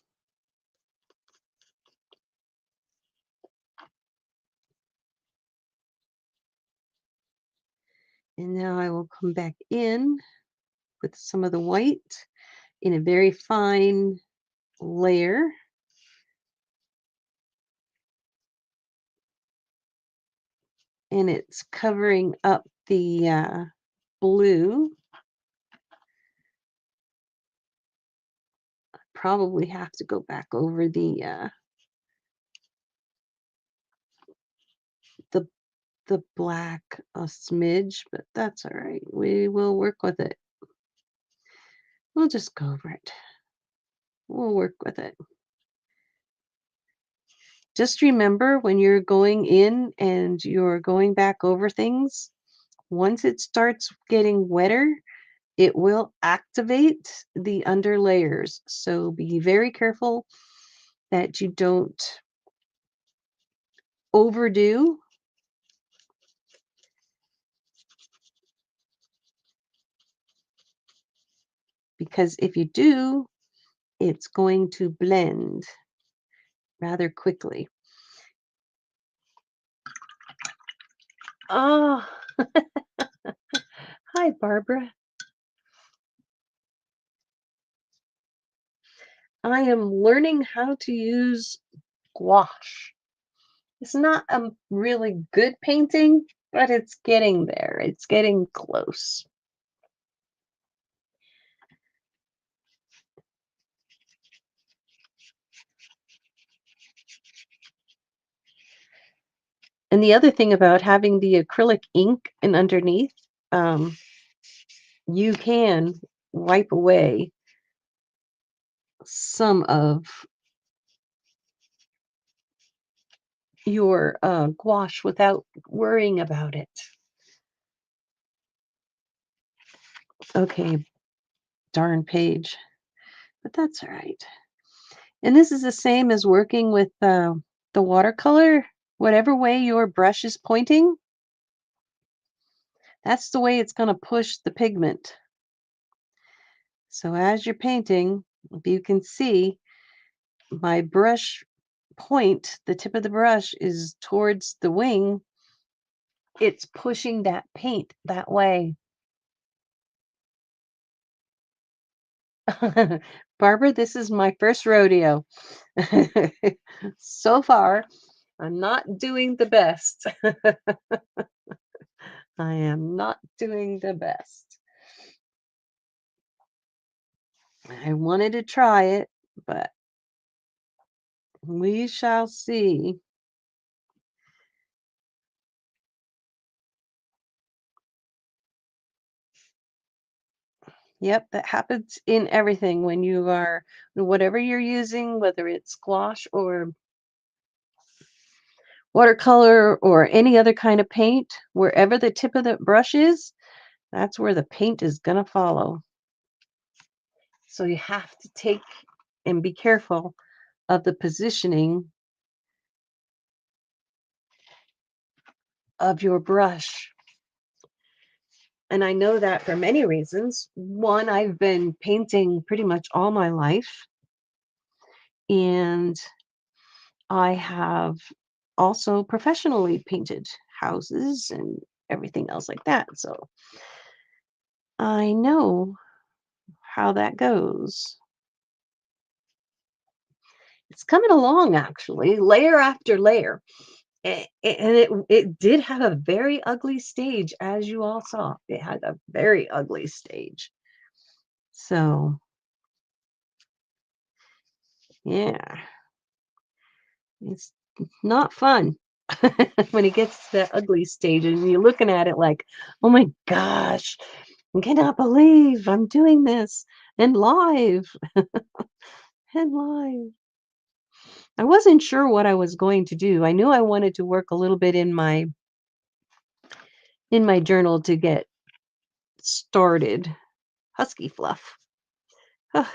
And now I will come back in with some of the white in a very fine layer. And it's covering up the blue. Probably have to go back over the the black a smidge, but that's all right. We will work with it. We'll just go over it. We'll work with it. Just remember when you're going in and you're going back over things, once it starts getting wetter, it will activate the under layers. So be very careful that you don't overdo, because if you do, it's going to blend rather quickly. Oh, hi, Barbara. I am learning how to use gouache. It's not a really good painting, but it's getting there. It's getting close. And the other thing about having the acrylic ink and underneath, um, you can wipe away some of your gouache without worrying about it. Okay, darn page, but that's all right. And this is the same as working with the watercolor. Whatever way your brush is pointing, that's the way it's going to push the pigment. So as you're painting, if you can see, my brush point, the tip of the brush is towards the wing. It's pushing that paint that way. Barbara, this is my first rodeo. So far, I'm not doing the best. I am not doing the best. I wanted to try it, but we shall see. Yep, that happens in everything when you are, whatever you're using, whether it's gouache or watercolor or any other kind of paint, wherever the tip of the brush is, that's where the paint is going to follow. So you have to take and be careful of the positioning of your brush. And I know that for many reasons. One, I've been painting pretty much all my life, and I have also professionally painted houses and everything else like that. So I know how that goes. It's coming along actually, layer after layer. And it did have a very ugly stage, as you all saw. It had a very ugly stage. So, yeah, it's not fun when it gets to that ugly stage and you're looking at it like, oh my gosh, I cannot believe I'm doing this and live and live. I wasn't sure what I was going to do. I knew I wanted to work a little bit in my journal to get started. Husky fluff. Ugh.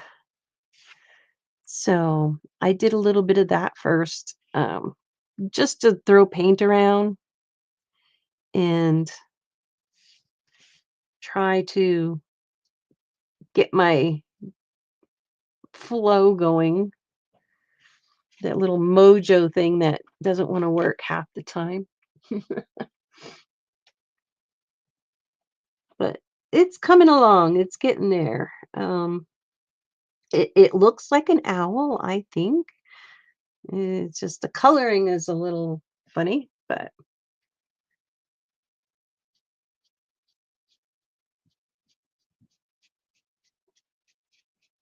So I did a little bit of that first, just to throw paint around and try to get my flow going. That little mojo thing that doesn't want to work half the time. But it's coming along. It's getting there. It looks like an owl, I think. It's just the coloring is a little funny, but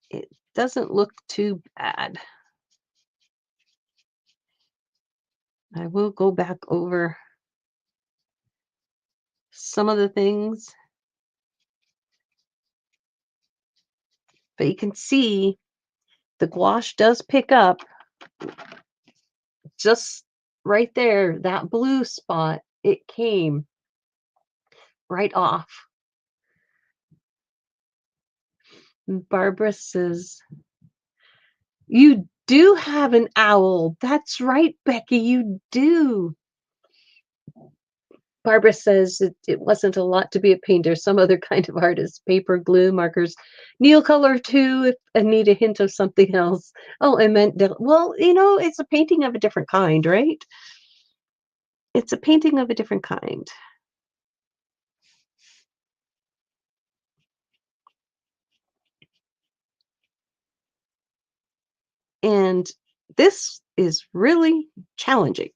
it doesn't look too bad. I will go back over some of the things, but you can see the gouache does pick up just right there, that blue spot. It came right off. Barbara says, you do have an owl. That's right, Becky, you do. Barbara says it wasn't a lot to be a painter, some other kind of artist. Paper, glue, markers, needle color too, if I need a hint of something else. Oh, I meant, well, it's a painting of a different kind, right? It's a painting of a different kind. And this is really challenging.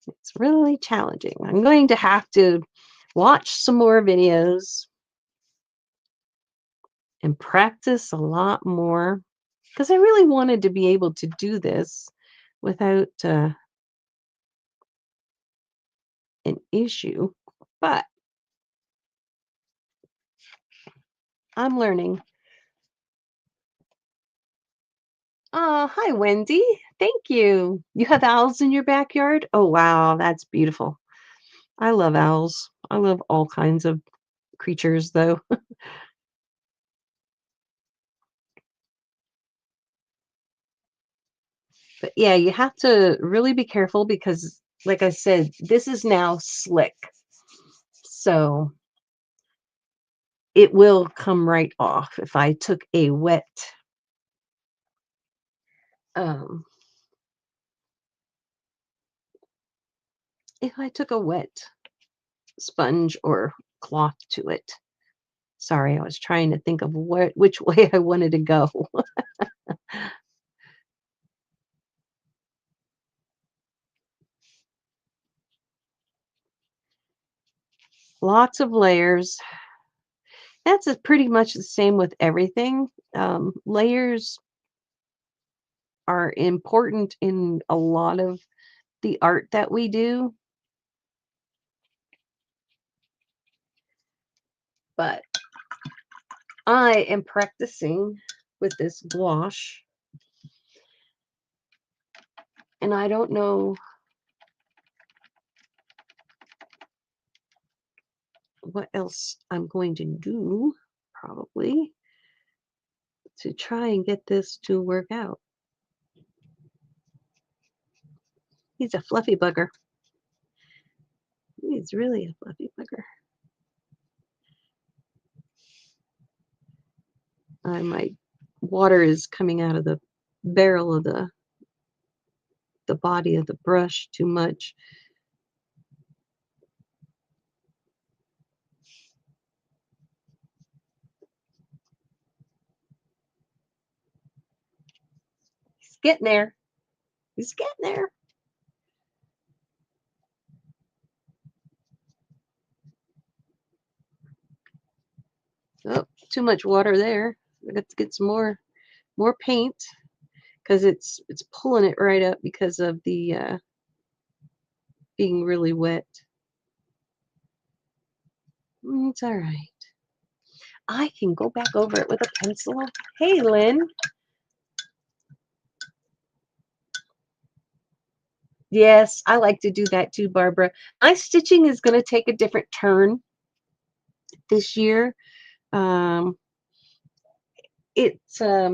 It's really challenging. I'm going to have to watch some more videos and practice a lot more because I really wanted to be able to do this without an issue. But I'm learning. Hi, Wendy. Thank you. You have owls in your backyard? Oh, wow, that's beautiful. I love owls. I love all kinds of creatures, though. But yeah, you have to really be careful because, like I said, this is now slick. So it will come right off if I took a um, wet sponge or cloth to it. Sorry, I was trying to think of which way I wanted to go. Lots of layers. That's pretty much the same with everything. Layers are important in a lot of the art that we do, but I am practicing with this gouache, and I don't know what else I'm going to do, probably, to try and get this to work out. He's a fluffy bugger. He's really a fluffy bugger. My water is coming out of the barrel of the body of the brush too much. He's getting there. He's getting there. Oh, too much water there. I got to get some more paint because it's pulling it right up because of the being really wet. It's all right. I can go back over it with a pencil. Hey, Lynn. Yes, I like to do that too, Barbara. My stitching is going to take a different turn this year. Um, it's I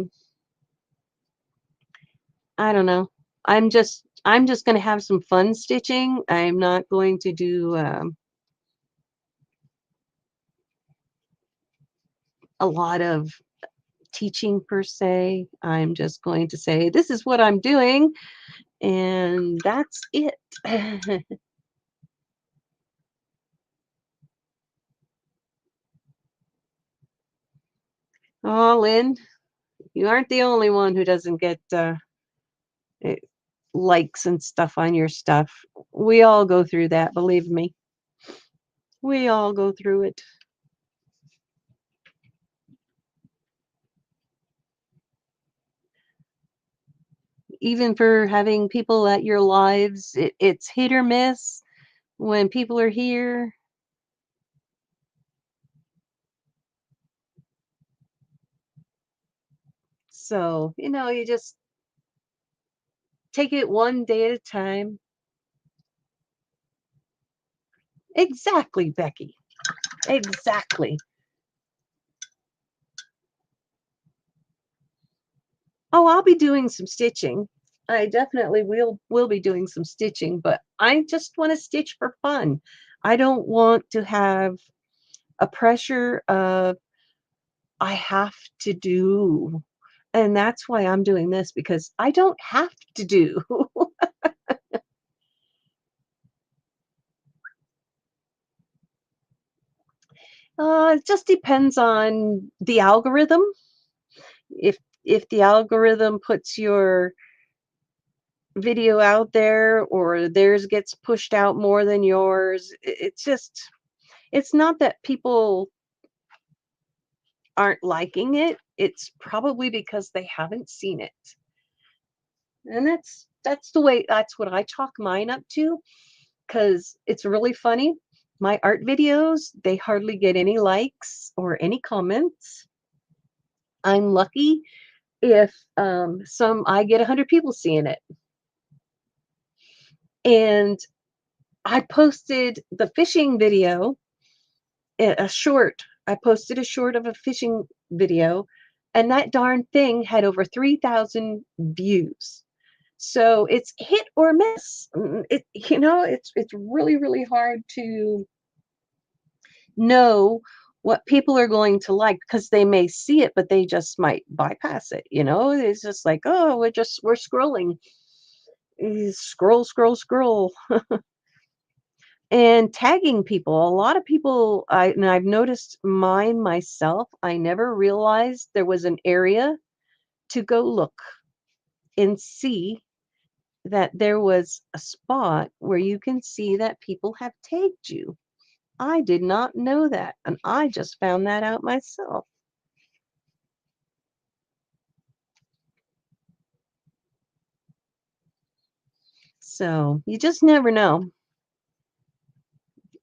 don't know. I'm just going to have some fun stitching. I'm not going to do a lot of teaching per se. I'm just going to say this is what I'm doing, and that's it. Oh, Lynn, you aren't the only one who doesn't get eh, likes and stuff on your stuff. We all go through that, believe me. We all go through it. Even for having people at your lives, it's hit or miss when people are here. So, you just take it one day at a time. Exactly, Becky. Exactly. Oh, I'll be doing some stitching. I definitely will be doing some stitching, but I just want to stitch for fun. I don't want to have a pressure of I have to do. And that's why I'm doing this because I don't have to do. It just depends on the algorithm. If if the algorithm puts your video out there or theirs gets pushed out more than yours, it's not that people aren't liking it. It's probably because they haven't seen it. And that's what I chalk mine up to because it's really funny. My art videos, they hardly get any likes or any comments. I'm lucky if some I get 100 people seeing it. And I posted the fishing video, a short. I posted a short of a fishing video, and that darn thing had over 3,000 views. So it's hit or miss. It's really really hard to know what people are going to like because they may see it, but they just might bypass it. It's just like, oh, we're scrolling, scroll, scroll, scroll, and tagging people. A lot of people, and I've noticed mine myself. I never realized there was an area to go look and see that there was a spot where you can see that people have tagged you. I did not know that, and I just found that out myself. So you just never know.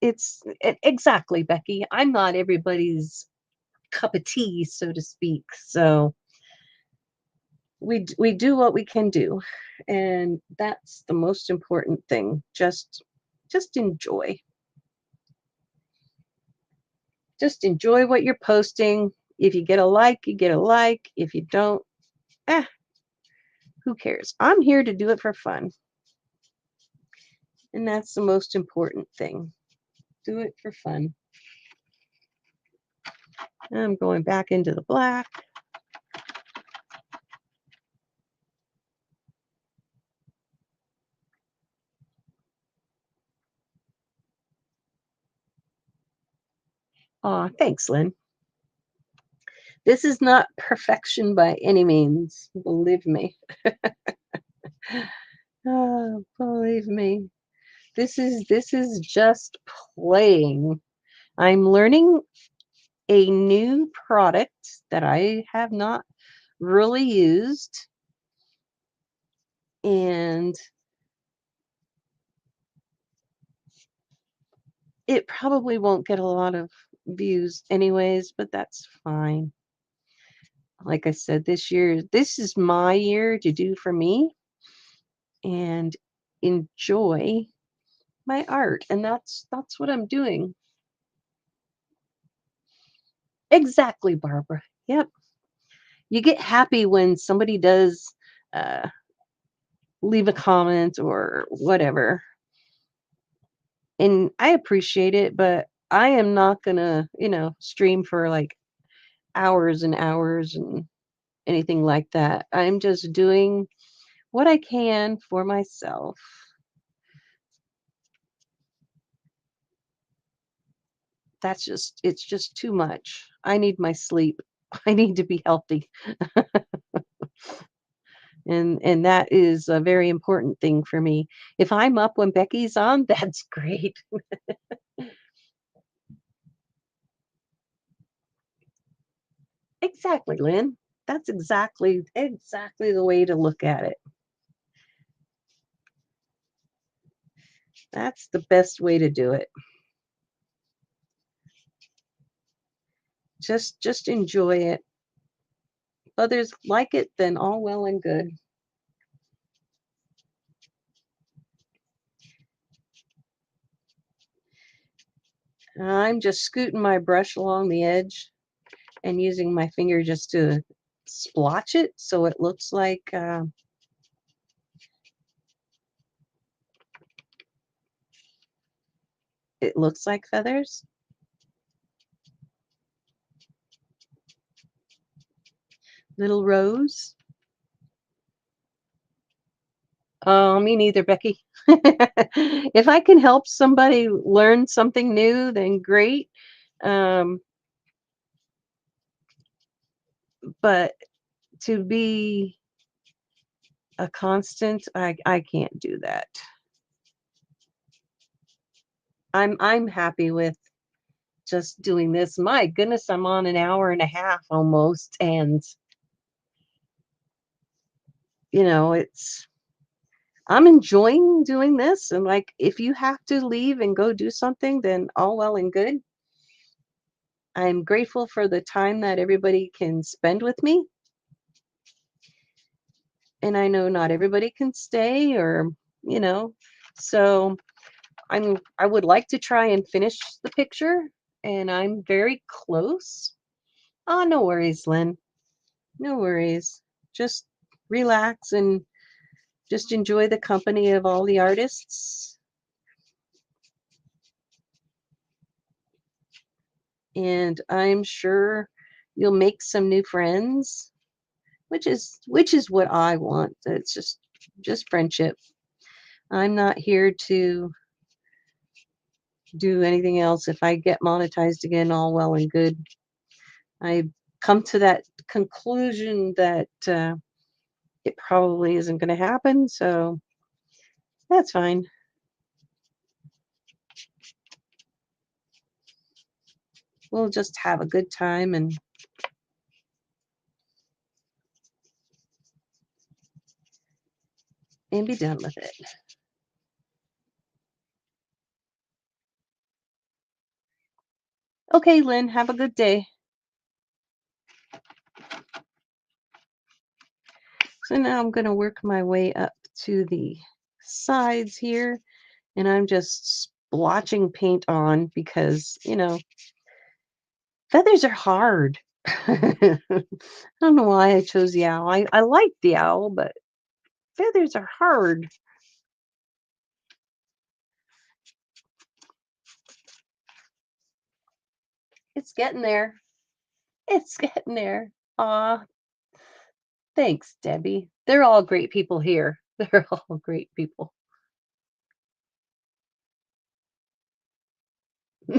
Exactly, Becky. I'm not everybody's cup of tea, so to speak. So we do what we can do, and that's the most important thing. Just enjoy. Just enjoy what you're posting. If you get a like, you get a like. If you don't, eh, who cares? I'm here to do it for fun, and that's the most important thing. Do it for fun. I'm going back into the black. Aw, thanks, Lynn. This is not perfection by any means, believe me. Oh, believe me. This is just playing. I'm learning a new product that I have not really used, and it probably won't get a lot of views anyways, but that's fine. Like I said, this is my year to do for me and enjoy my art, and that's what I'm doing. Exactly, Barbara. Yep. You get happy when somebody does uh, leave a comment or whatever, and I appreciate it, but I am not gonna, stream for like hours and hours and anything like that. I'm just doing what I can for myself. It's just too much. I need my sleep. I need to be healthy. And that is a very important thing for me. If I'm up when Becky's on, that's great. Exactly, Lynn. That's exactly the way to look at it. That's the best way to do it. Just enjoy it. Others like it, then all well and good. I'm just scooting my brush along the edge and using my finger just to splotch it so it looks like feathers. Little rose. Oh, me neither, Becky. If I can help somebody learn something new, then great. Um, but to be a constant, I can't do that. I'm happy with just doing this. My goodness, I'm on an hour and a half almost, and it's I'm enjoying doing this. And like, if you have to leave and go do something, then all well and good. I'm grateful for the time that everybody can spend with me. and I know not everybody can stay or, you know, so I would like to try and finish the picture, and I'm very close. Oh, no worries, Lynn. No worries. Just relax and just enjoy the company of all the artists. And I'm sure you'll make some new friends, which is what I want. It's just friendship. I'm not here to do anything else. If I get monetized again, all well and good. I come to that conclusion that it probably isn't going to happen, so that's fine. We'll just have a good time and be done with it. Okay, Lynn, have a good day. So now I'm going to work my way up to the sides here, and I'm just splotching paint on because, feathers are hard. I don't know why I chose the owl. I like the owl, but feathers are hard. It's getting there. It's getting there. Aw, thanks, Debbie. They're all great people here. They're all great people.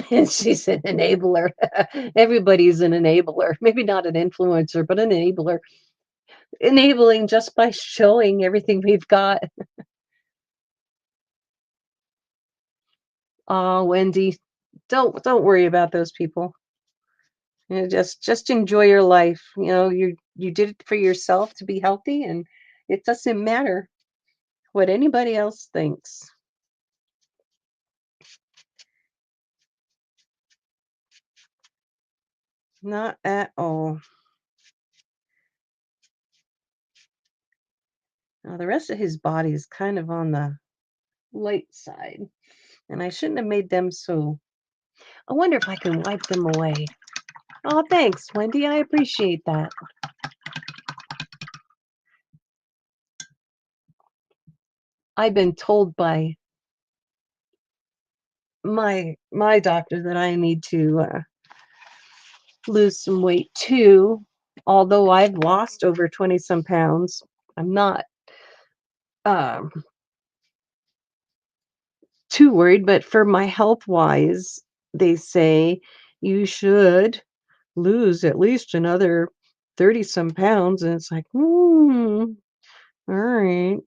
She's an enabler. Everybody's an enabler. Maybe not an influencer, but an enabler. Enabling just by showing everything we've got. Oh, Wendy, don't worry about those people. Just enjoy your life. You did it for yourself to be healthy, and it doesn't matter what anybody else thinks. Not at all. Now, the rest of his body is kind of on the light side, and I shouldn't have made them so. I wonder if I can wipe them away. Oh, thanks, Wendy. I appreciate that. I've been told by my doctor that I need to lose some weight too. Although I've lost over 20 some pounds, I'm not um, too worried. But for my health wise, they say you should lose at least another 30 some pounds. And it's like, all right.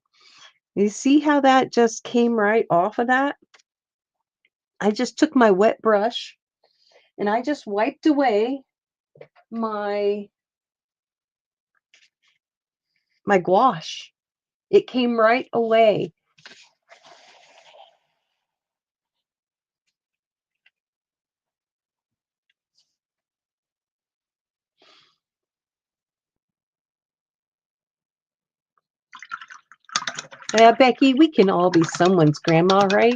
You see how that just came right off of that? I just took my wet brush and I just wiped away my my gouache. It came right away. Becky, we can all be someone's grandma, right?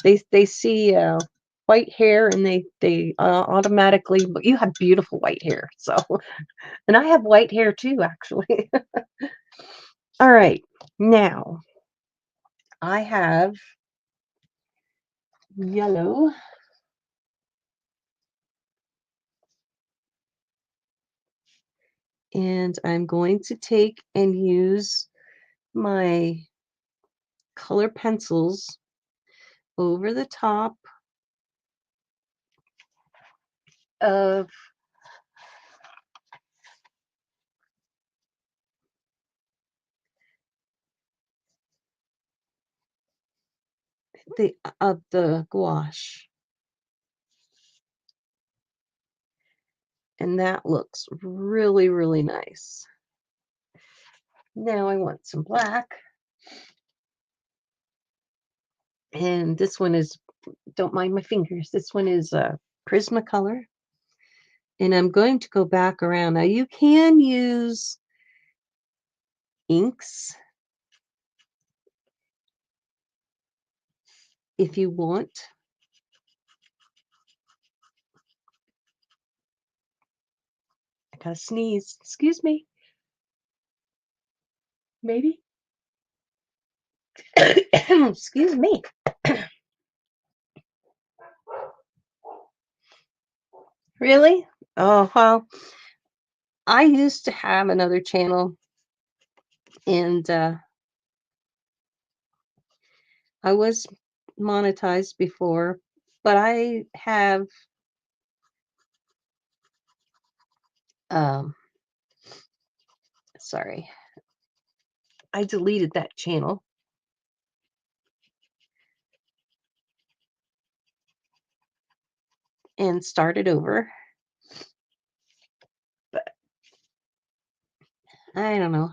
They see white hair and they automatically. But you have beautiful white hair, so and I have white hair too, actually. All right, now I have yellow. And I'm going to take and use my color pencils over the top of the gouache. And that looks really, really nice. Now I want some black. And this one is, don't mind my fingers, this one is Prismacolor. And I'm going to go back around. Now you can use inks if you want. I gotta sneeze. Excuse me. Maybe. Excuse me. Really? Oh, well, I used to have another channel and I was monetized before, but I have um sorry, I deleted that channel and started over. But I don't know.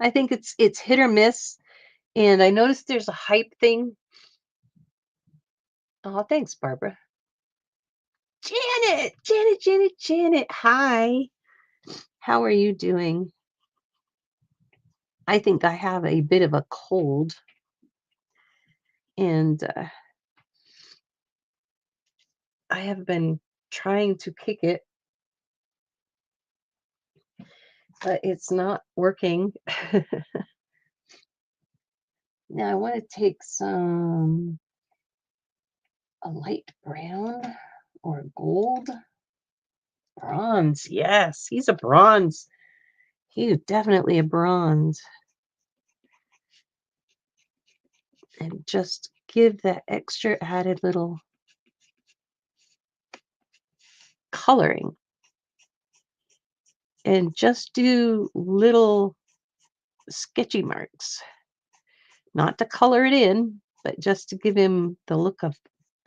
I think it's hit or miss. And I noticed there's a hype thing. Oh, thanks, Barbara. Janet, Janet, Janet, Janet. Hi. How are you doing? I think I have a bit of a cold, and I have been trying to kick it, but it's not working. Now I want to take a light brown or gold. Bronze. Yes, he's a bronze. He's definitely a bronze. And just give that extra added little coloring. And just do little sketchy marks. Not to color it in, but just to give him the look of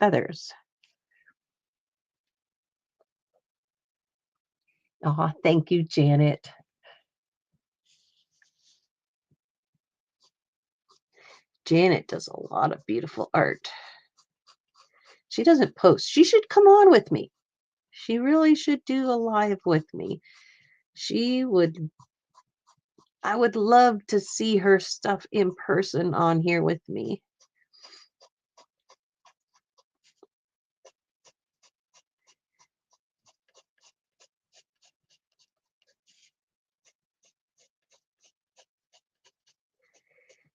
feathers. Oh, thank you, Janet. Janet does a lot of beautiful art. She doesn't post. She should come on with me. She really should do a live with me. She would, I would love to see her stuff in person on here with me.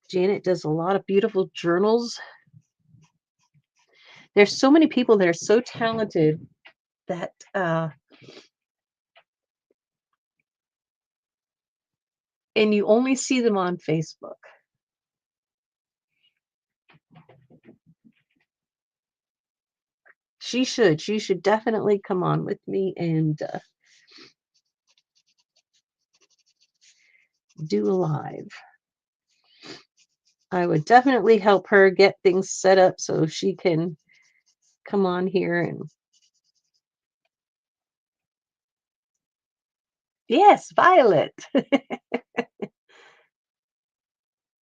Janet does a lot of beautiful journals. There's so many people that are so talented that and you only see them on Facebook. She should. She should definitely come on with me and do a live. I would definitely help her get things set up so she can come on here and yes, Violet.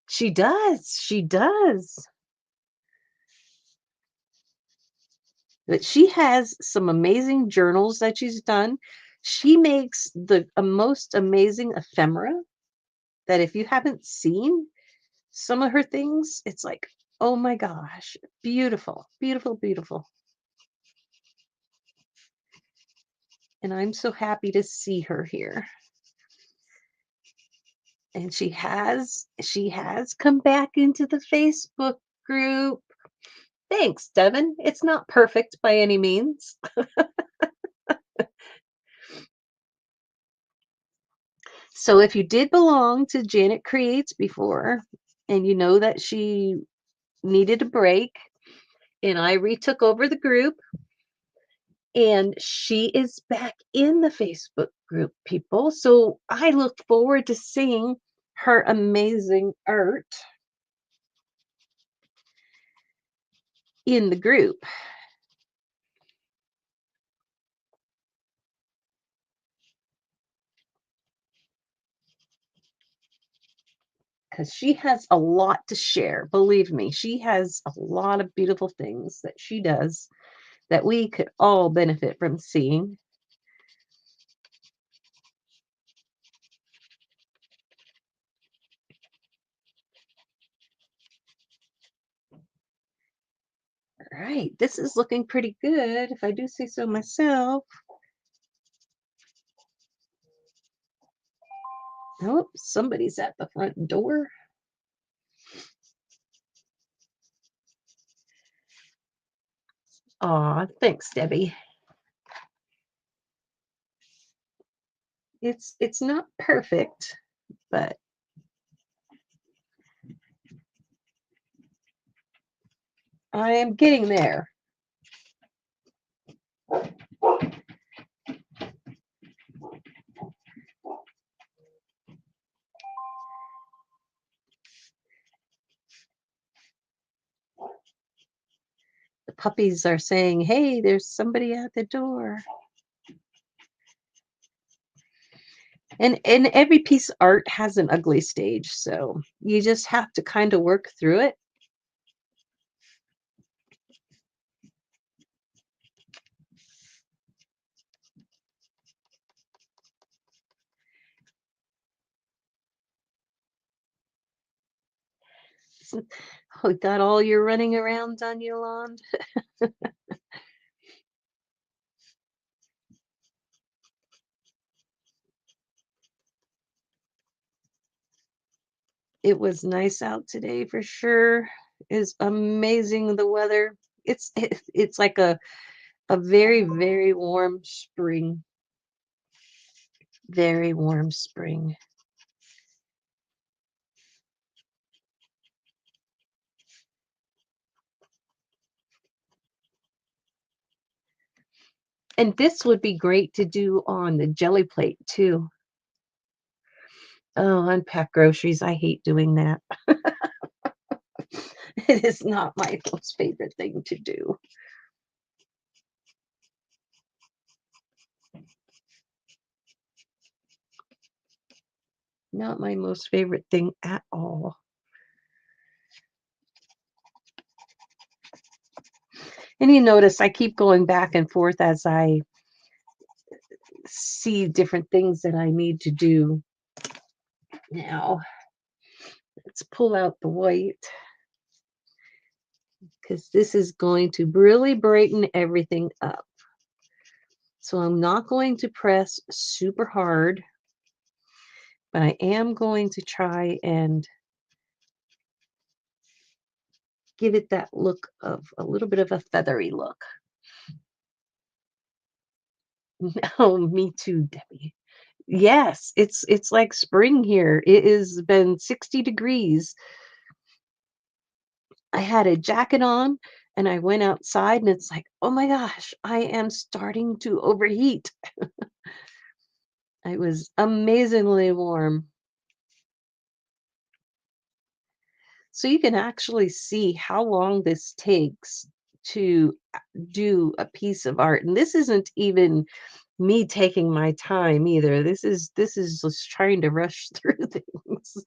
She does. She does. But she has some amazing journals that she's done. She makes the most amazing ephemera that if you haven't seen some of her things, it's like, oh my gosh, beautiful, beautiful, beautiful. And I'm so happy to see her here. And she has come back into the Facebook group. Thanks, Devin. It's not perfect by any means. So if you did belong to Janet Creates before and you know that she needed a break and I retook over the group and she is back in the Facebook group, people. So I look forward to seeing her amazing art in the group. Because she has a lot to share. Believe me, she has a lot of beautiful things that she does that we could all benefit from seeing. right, this is looking pretty good if I do say so myself. Oh, somebody's at the front door. Aw, thanks, Debbie. It's not perfect, but I am getting there. The puppies are saying, "Hey, there's somebody at the door." And every piece of art has an ugly stage, so you just have to kind of work through it. We got all your running around on your lawn. It was nice out today for sure. It's amazing the weather. It's like a very, very warm spring. Very warm spring. And this would be great to do on the jelly plate too. Oh, unpack groceries. I hate doing that. It is not my most favorite thing to do. Not my most favorite thing at all. And you notice I keep going back and forth as I see different things that I need to do. Now, let's pull out the white because this is going to really brighten everything up. So I'm not going to press super hard, but I am going to try and give it that look of a little bit of a feathery look. Oh, me too, Debbie. Yes, it's like spring here. It has been 60 degrees. I had a jacket on and I went outside and it's like, "Oh my gosh, I am starting to overheat." It was amazingly warm. So you can actually see how long this takes to do a piece of art. And this isn't even me taking my time either. This is just trying to rush through things.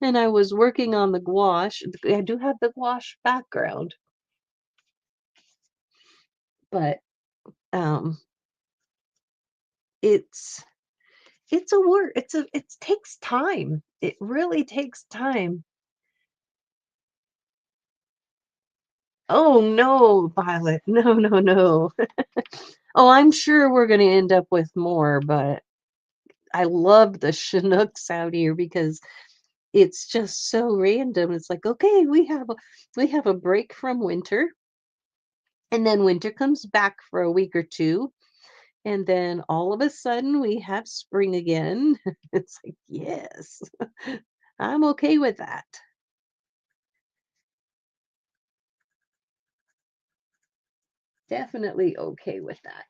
And I was working on the gouache. I do have the gouache background, but um it's it's a work. It takes time. It really takes time. Oh no, Violet. No, no, no. Oh, I'm sure we're going to end up with more, but I love the Chinooks out here because it's just so random. It's like, okay, we have a break from winter, and then winter comes back for a week or two, and then all of a sudden we have spring again. It's like, yes, I'm okay with that. Definitely okay with that.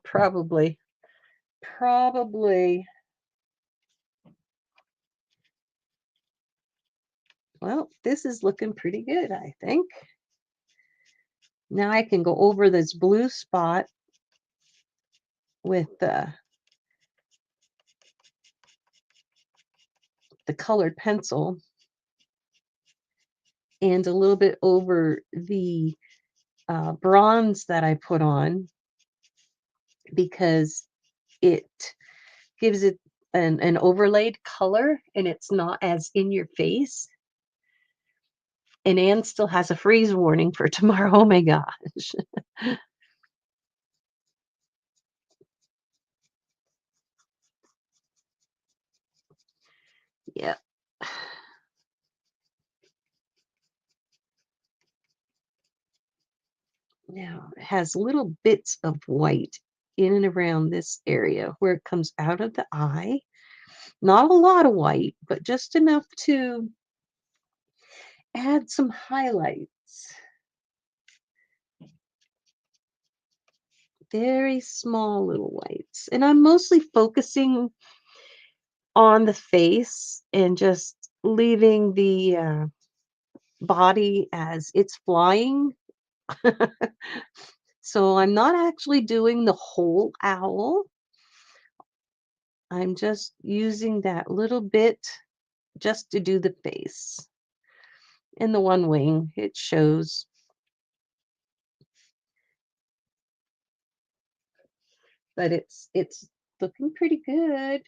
Probably. Probably. Well, this is looking pretty good, I think. Now I can go over this blue spot with the colored pencil and a little bit over the bronze that I put on. because it gives it an overlaid color and it's not as in your face. And Anne still has a freeze warning for tomorrow. Oh my gosh. Yeah. Now it has little bits of white in and around this area where it comes out of the eye. Not a lot of white, but just enough to add some highlights. Very small little whites. And I'm mostly focusing on the face and just leaving the body as it's flying. So I'm not actually doing the whole owl. I'm just using that little bit just to do the face. And the one wing, it shows. But it's looking pretty good.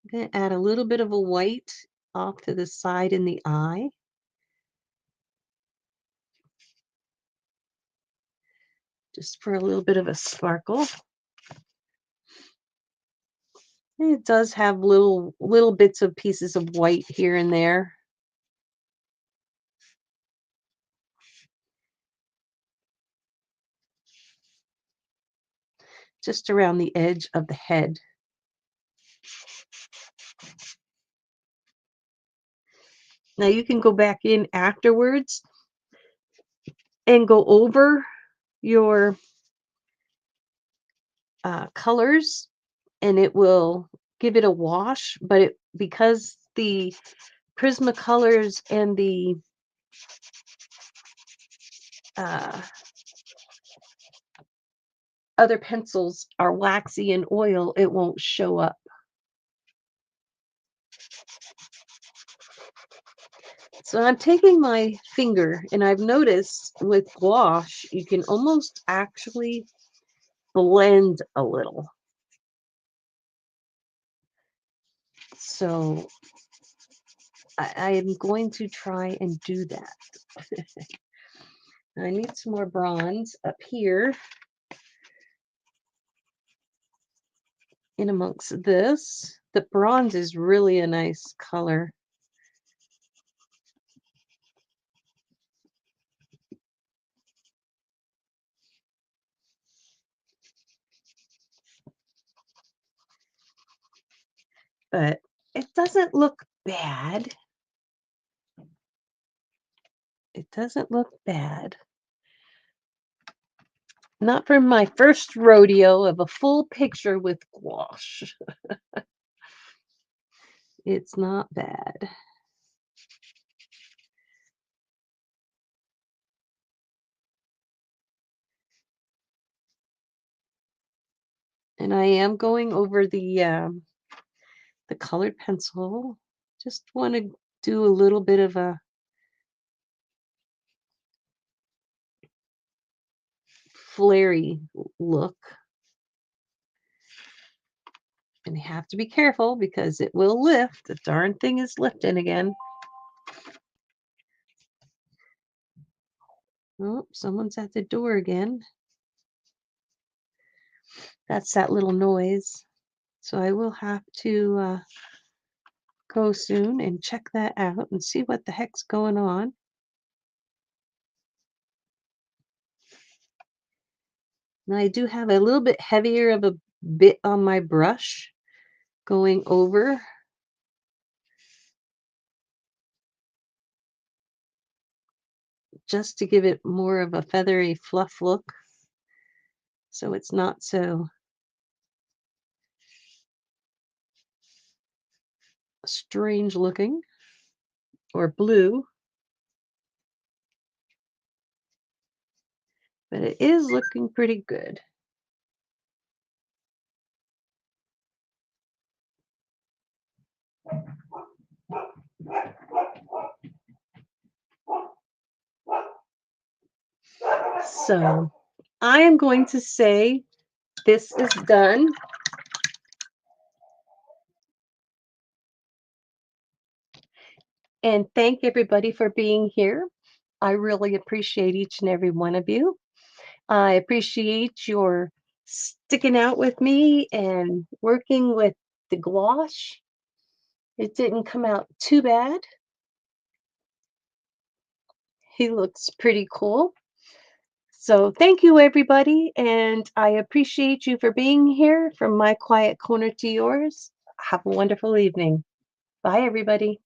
I'm gonna add a little bit of a white off to the side in the eye. Just for a little bit of a sparkle. And it does have little bits of pieces of white here and there. Just around the edge of the head. Now you can go back in afterwards and go over your colors and it will give it a wash, but because the Prismacolors and the uh, other pencils are waxy and oil, it won't show up. So I'm taking my finger, and I've noticed with gouache, you can almost actually blend a little. So I am going to try and do that. I need some more bronze up here in amongst this. The bronze is really a nice color. But it doesn't look bad. It doesn't look bad. Not for my first rodeo of a full picture with gouache. It's not bad. And I am going over the colored pencil. Just want to do a little bit of a flary look. And you have to be careful because it will lift. The darn thing is lifting again. Oh, someone's at the door again. That's that little noise. So I will have to go soon and check that out and see what the heck's going on. Now I do have a little bit heavier of a bit on my brush going over. Just to give it more of a feathery fluff look. So it's not so strange looking or blue. But it is looking pretty good. So I am going to say this is done. And thank everybody for being here. I really appreciate each and every one of you. I appreciate your sticking out with me and working with the gouache. It didn't come out too bad. He looks pretty cool. So thank you, everybody. And I appreciate you for being here from my quiet corner to yours. Have a wonderful evening. Bye, everybody.